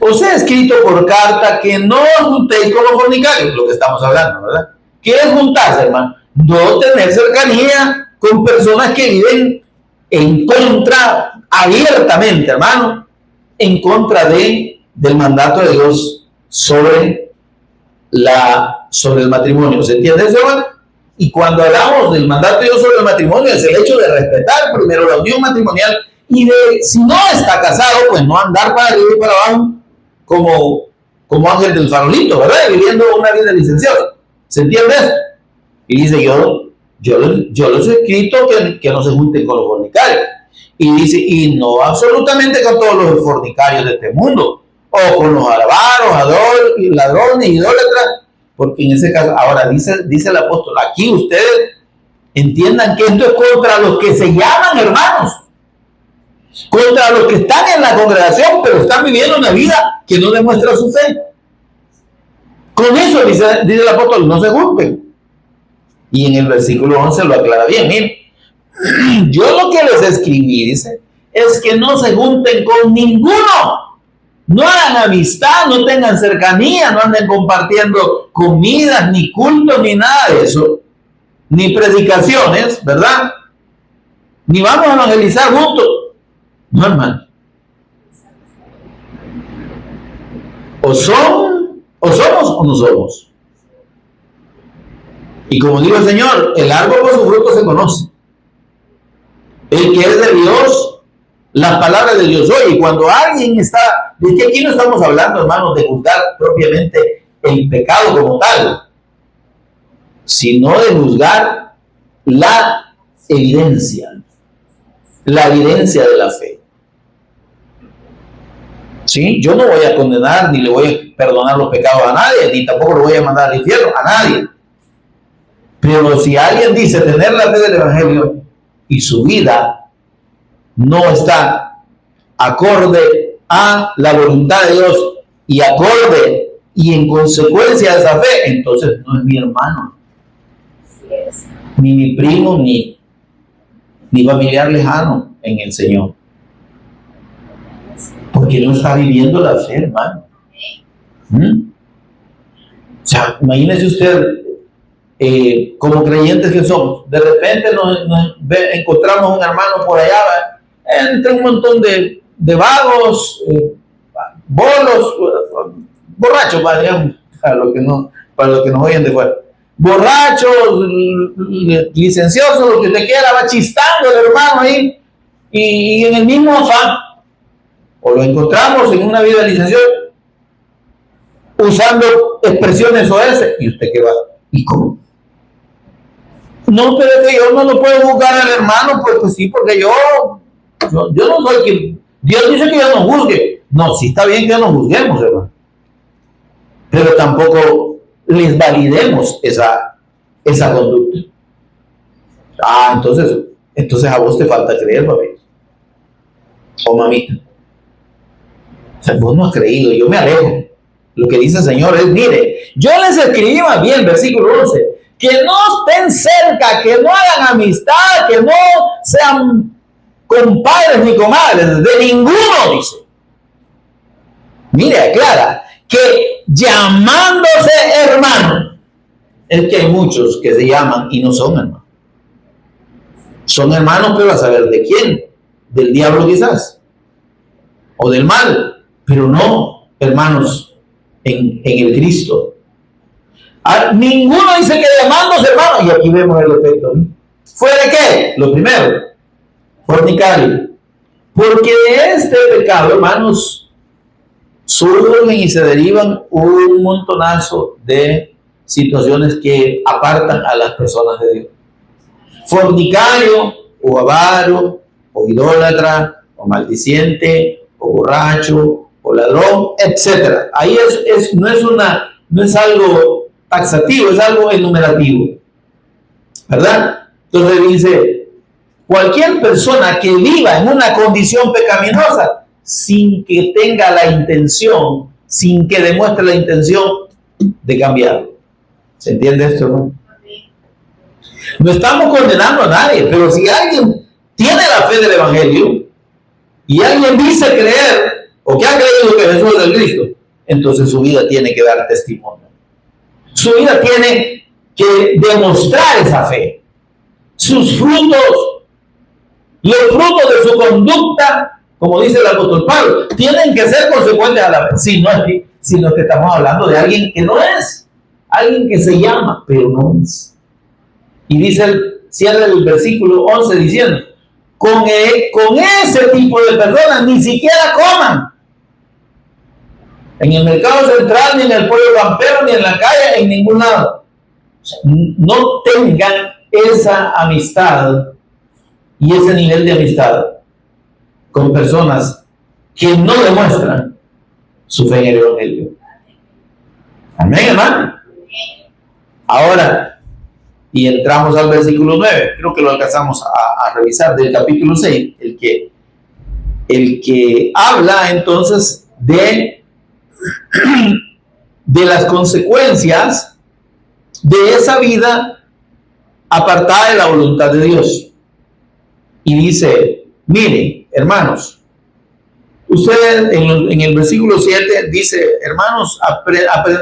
S1: Os he escrito por carta que no os juntéis con los fornicarios, lo que estamos hablando, ¿verdad? ¿Qué es juntarse, hermano? No tener cercanía con personas que viven en contra, abiertamente, hermano, en contra del mandato de Dios sobre el matrimonio. ¿Se entiende eso, hermano? Y cuando hablamos del mandato de Dios sobre el matrimonio, es el hecho de respetar primero la unión matrimonial y de, si no está casado, pues no andar para arriba y para abajo como ángel del farolito, ¿verdad? Y viviendo una vida licenciada. ¿Se entiende eso? Y dice, yo les he escrito que no se junten con los fornicarios. Y dice, y no absolutamente con todos los fornicarios de este mundo, o con los avaros, ladrones, idólatras, porque en ese caso, ahora dice el apóstol, aquí ustedes entiendan que esto es contra los que se llaman hermanos, contra los que están en la congregación, pero están viviendo una vida que no demuestra su fe. Con eso dice el apóstol, no se junten. Y en el versículo 11 lo aclara bien. Miren, yo lo que les escribí, dice, es que no se junten con ninguno. No hagan amistad, no tengan cercanía, no anden compartiendo comidas, ni cultos, ni nada de eso. Ni predicaciones, ¿verdad? Ni vamos a evangelizar juntos. No, hermano. O somos o no somos. Y como dijo el Señor, el árbol por su fruto se conoce. El que es de Dios, las palabras de Dios. Oye, cuando alguien está, es que aquí no estamos hablando, hermanos, de juzgar propiamente el pecado como tal, sino de juzgar la evidencia de la fe. ¿Sí? Yo no voy a condenar ni le voy a perdonar los pecados a nadie, ni tampoco lo voy a mandar al infierno a nadie. Pero si alguien dice tener la fe del Evangelio y su vida no está acorde a la voluntad de Dios y acorde y en consecuencia de esa fe, entonces no es mi hermano, ni mi primo, ni familiar lejano en el Señor. Porque no está viviendo la fe, hermano. O sea, imagínese usted, como creyentes que somos, de repente encontramos un hermano por allá, entre un montón de vagos, bolos, borrachos, digamos, para los que nos oyen de fuera. Borrachos, licenciosos, lo que usted quiera, va chistando el hermano ahí, y en el mismo afán, o lo encontramos en una vida licenciosa, usando expresiones OS, y usted qué va, ¿y cómo? No, pero es que yo no lo puedo juzgar al hermano, pues sí, porque yo no soy quien, Dios dice que yo no juzgue. No, sí está bien que no juzguemos, hermano, pero tampoco les validemos esa conducta. Entonces a vos te falta creer, papi. O mamita. O sea, vos no has creído, yo me alejo. Lo que dice el Señor es, mire, yo les escribí más bien, versículo 11, que no estén cerca, que no hagan amistad, que no sean compadres ni comadres, de ninguno, dice. Mire, aclara, que llamándose hermano, es que hay muchos que se llaman y no son hermanos. Son hermanos, pero a saber de quién, del diablo quizás, o del mal, pero no hermanos en el Cristo. Ninguno dice que llamándose hermanos, y aquí vemos el efecto. ¿Fue de qué? Lo primero, fornicario. Porque de este pecado, hermanos, surgen y se derivan un montonazo de situaciones que apartan a las personas de Dios. Fornicario, o avaro, o idólatra, o maldiciente, o borracho, o ladrón, etc. Ahí no es algo taxativo, es algo enumerativo, ¿verdad? Entonces dice, cualquier persona que viva en una condición pecaminosa sin que tenga la intención, sin que demuestre la intención de cambiar. ¿Se entiende esto, no? No estamos condenando a nadie, pero si alguien tiene la fe del Evangelio y alguien dice creer o que ha creído que Jesús es el Cristo, entonces su vida tiene que dar testimonio. Su vida tiene que demostrar esa fe. Sus frutos, los frutos de su conducta, como dice el apóstol Pablo, tienen que ser consecuentes a la fe. Sino que estamos hablando de alguien que no es, alguien que se llama, pero no es. Y dice cierra el versículo 11 diciendo, con ese tipo de personas ni siquiera coman. En el mercado central, ni en el pueblo campero, ni en la calle, en ningún lado. O sea, no tengan esa amistad y ese nivel de amistad con personas que no demuestran su fe en el Evangelio. Amén, hermano. Ahora, y entramos al versículo 9, creo que lo alcanzamos a revisar, del capítulo 6, el que habla entonces de las consecuencias de esa vida apartada de la voluntad de Dios. Y dice, miren, hermanos, ustedes en el versículo 7 dice, hermanos,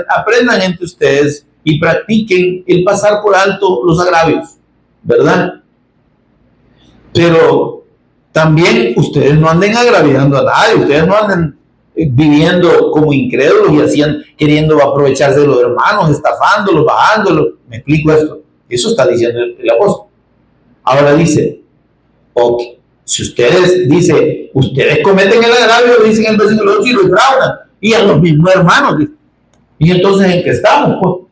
S1: aprendan entre ustedes y practiquen el pasar por alto los agravios, ¿verdad? Pero también ustedes no anden agraviando a nadie, ustedes no anden viviendo como incrédulos y queriendo aprovecharse de los hermanos, estafándolos, bajándolos. ¿Me explico esto? Eso está diciendo el apóstol. Ahora dice, okay, si ustedes cometen el agravio, dice en el versículo 8, y lo defraudan, y a los mismos hermanos, y entonces ¿en qué estamos? Pues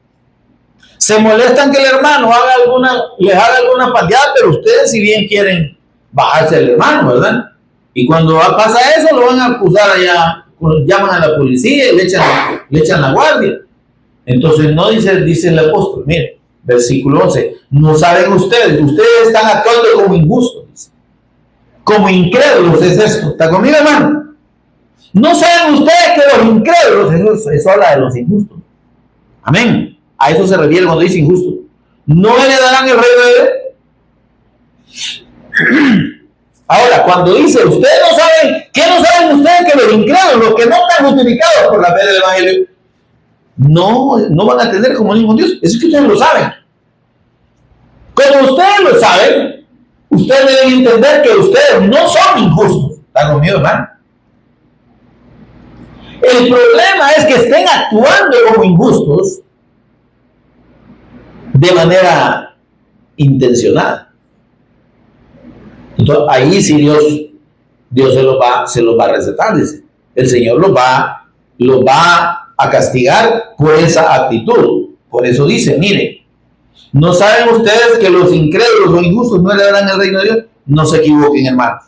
S1: se molestan que el hermano les haga alguna pandeada, pero ustedes si bien quieren bajarse al hermano, ¿verdad? Y cuando pasa eso, lo van a acusar allá, llaman a la policía y le echan la guardia. Entonces no dice el apóstol, mire, versículo 11, no saben ustedes están actuando como injustos, dice. Como incrédulos es esto. ¿Está conmigo, hermano? No saben ustedes que los incrédulos, eso habla de los injustos. Amén. A eso se refiere cuando dice injusto. No heredarán el reino de Dios. Ahora, cuando dice, ustedes no saben, ¿qué no saben ustedes que los incrédulos, los que no están justificados por la fe del Evangelio, no van a tener comunión con Dios? Eso es que ustedes lo saben. Como ustedes lo saben, ustedes deben entender que ustedes no son injustos. ¿Están conmigo, hermano? El problema es que estén actuando como injustos de manera intencionada. Entonces, ahí sí Dios se los va a recetar, dice. El Señor los va a castigar por esa actitud. Por eso dice, miren, ¿no saben ustedes que los incrédulos o injustos no heredarán el reino de Dios? No se equivoquen, hermanos.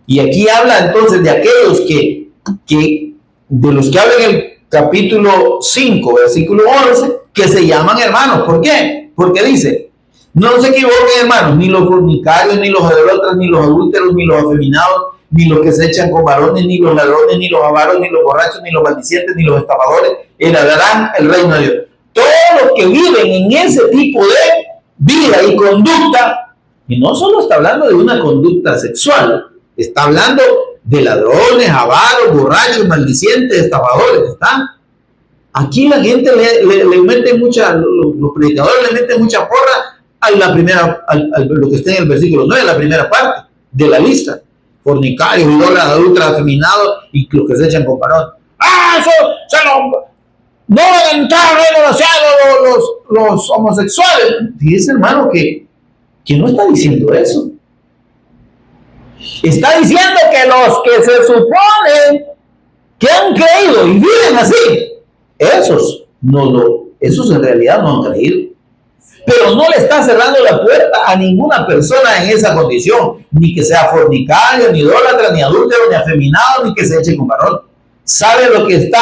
S1: Y aquí habla entonces de aquellos de los que habla en el capítulo 5, versículo 11, que se llaman hermanos. ¿Por qué? Porque dice, no se equivoquen, hermanos, ni los fornicarios, ni los idólatras, ni los adúlteros, ni los afeminados, ni los que se echan con varones, ni los ladrones, ni los avaros, ni los borrachos, ni los maldicientes, ni los estafadores heredarán el reino de Dios. todos los que viven en ese tipo de vida y conducta, y no solo está hablando de una conducta sexual, está hablando de ladrones, avaros, borrachos, maldicientes, estafadores, ¿está? Aquí la gente le mete mucha, los predicadores le meten mucha porra a la primera, lo que está en el versículo 9, la primera parte de la lista. Fornicarios, idólatras, adúlteros, afeminados y los que se echan con parón. Eso no van a entrar al reino de los cielos los homosexuales. Dice, hermano, que no está diciendo eso. Está diciendo que los que se supone que han creído y viven así, esos en realidad no han creído. Pero no le está cerrando la puerta a ninguna persona en esa condición, ni que sea fornicario, ni idólatra, ni adúltero, ni afeminado, ni que se eche con varón. ¿Sabe lo que está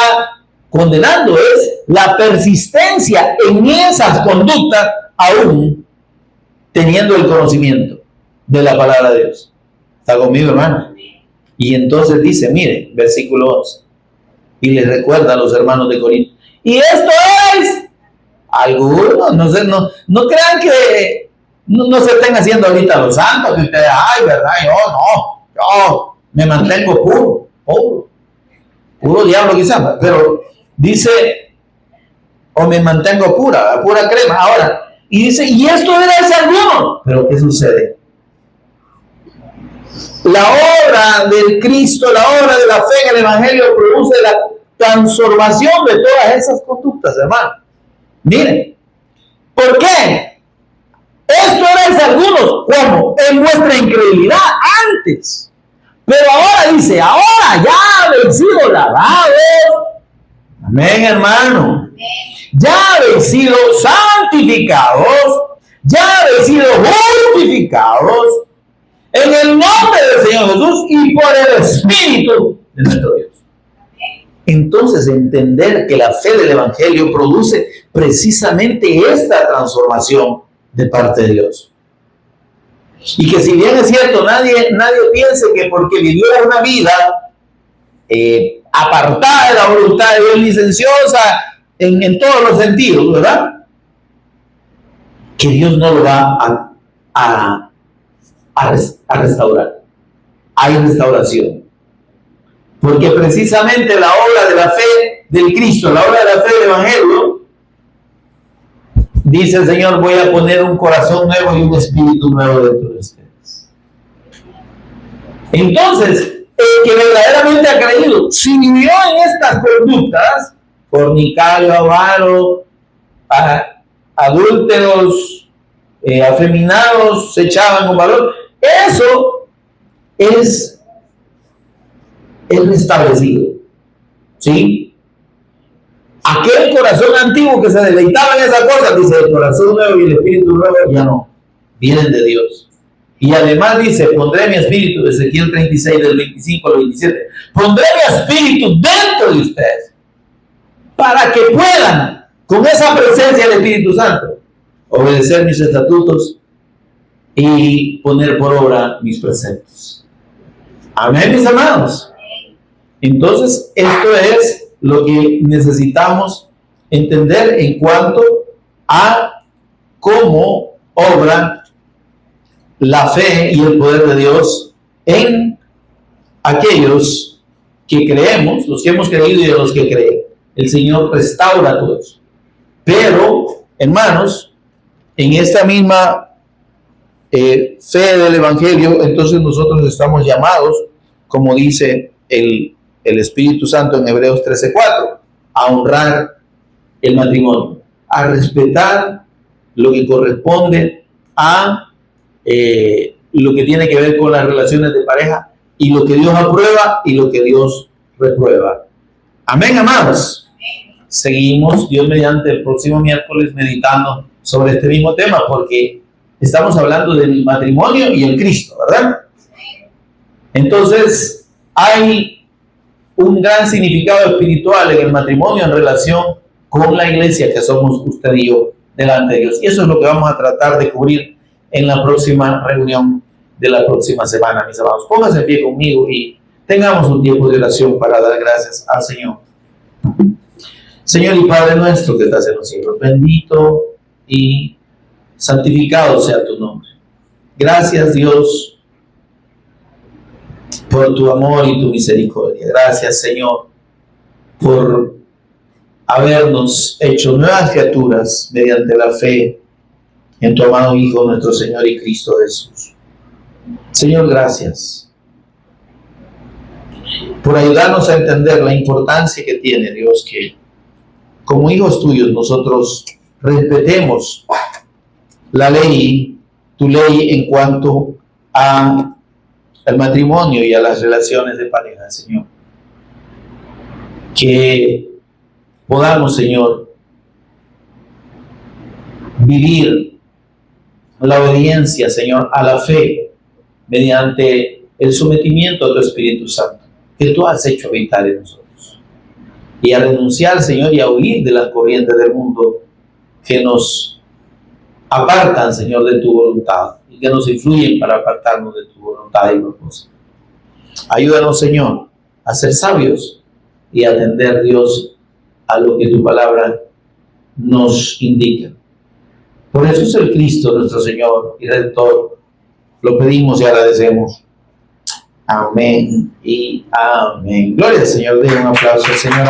S1: condenando? Es la persistencia en esas conductas, aún teniendo el conocimiento de la palabra de Dios. ¿Está conmigo, hermano? Y entonces dice, mire, versículo 11, y les recuerda a los hermanos de Corinto, y esto es, algunos, no crean que no se estén haciendo ahorita los santos, que ustedes, ay, verdad, yo me mantengo puro diablo quizás, pero dice, o me mantengo pura crema. Ahora, y dice, y esto debe ser alguno. Pero ¿qué sucede? La obra del Cristo, la obra de la fe en el Evangelio produce la transformación de todas esas conductas, hermano. Miren, ¿por qué? Esto era de algunos, ¿cómo? En vuestra incredulidad antes. Pero ahora dice, ahora ya habéis sido lavados. Amén, hermano. Ya habéis sido santificados, ya habéis sido justificados en el nombre del Señor Jesús y por el Espíritu de nuestro Dios. Entonces, entender que la fe del Evangelio produce precisamente esta transformación de parte de Dios. Y que si bien es cierto, nadie piense que porque vivió una vida apartada de la voluntad de Dios, licenciosa en todos los sentidos, ¿verdad? Que Dios no lo va a restaurar. Hay restauración. Porque precisamente la obra de la fe del Cristo, la obra de la fe del Evangelio, dice el Señor, voy a poner un corazón nuevo y un espíritu nuevo dentro de ustedes. Entonces, el que verdaderamente ha creído, si vivió en estas conductas, fornicario, avaro, adúlteros, afeminados, se echaban con valor, eso es restablecido, ¿sí? Aquel corazón antiguo que se deleitaba en esas cosas, dice, el corazón nuevo y el espíritu nuevo ya no, vienen de Dios. Y además dice, pondré mi espíritu, Ezequiel 36 del 25 al 27, pondré mi espíritu dentro de ustedes, para que puedan, con esa presencia del Espíritu Santo, obedecer mis estatutos y poner por obra mis preceptos. Amén, mis amados. Entonces, esto es lo que necesitamos entender en cuanto a cómo obra la fe y el poder de Dios en aquellos que creemos, los que hemos creído y de los que creen. El Señor restaura todo eso. Pero, hermanos, en esta misma fe del Evangelio, entonces nosotros estamos llamados, como dice el Espíritu Santo en Hebreos 13:4, a honrar el matrimonio, a respetar lo que corresponde a lo que tiene que ver con las relaciones de pareja y lo que Dios aprueba y lo que Dios reprueba. Amén, amados. Seguimos, Dios mediante, el próximo miércoles meditando sobre este mismo tema, porque estamos hablando del matrimonio y el Cristo, ¿verdad? Entonces, hay un gran significado espiritual en el matrimonio en relación con la iglesia que somos usted y yo delante de Dios. Y eso es lo que vamos a tratar de cubrir en la próxima reunión de la próxima semana, mis amados. Pónganse en pie conmigo y tengamos un tiempo de oración para dar gracias al Señor. Señor y Padre nuestro que estás en los cielos, bendito y santificado sea tu nombre. Gracias, Dios, por tu amor y tu misericordia. Gracias, Señor, por habernos hecho nuevas criaturas mediante la fe en tu amado Hijo, nuestro Señor y Cristo Jesús. Señor, gracias por ayudarnos a entender la importancia que tiene, Dios, que como hijos tuyos nosotros respetemos la ley, tu ley en cuanto al matrimonio y a las relaciones de pareja, Señor. Que podamos, Señor, vivir la obediencia, Señor, a la fe mediante el sometimiento a tu Espíritu Santo, que tú has hecho habitar en nosotros. Y a renunciar, Señor, y a huir de las corrientes del mundo que nos apartan, Señor, de tu voluntad y que nos influyen para apartarnos de tu voluntad y propósito. Ayúdanos, Señor, a ser sabios y a atender, Dios, a lo que tu palabra nos indica. Por eso es el Cristo, nuestro Señor y Redentor. Lo pedimos y agradecemos. Amén y amén. Gloria al Señor. Den un aplauso al Señor.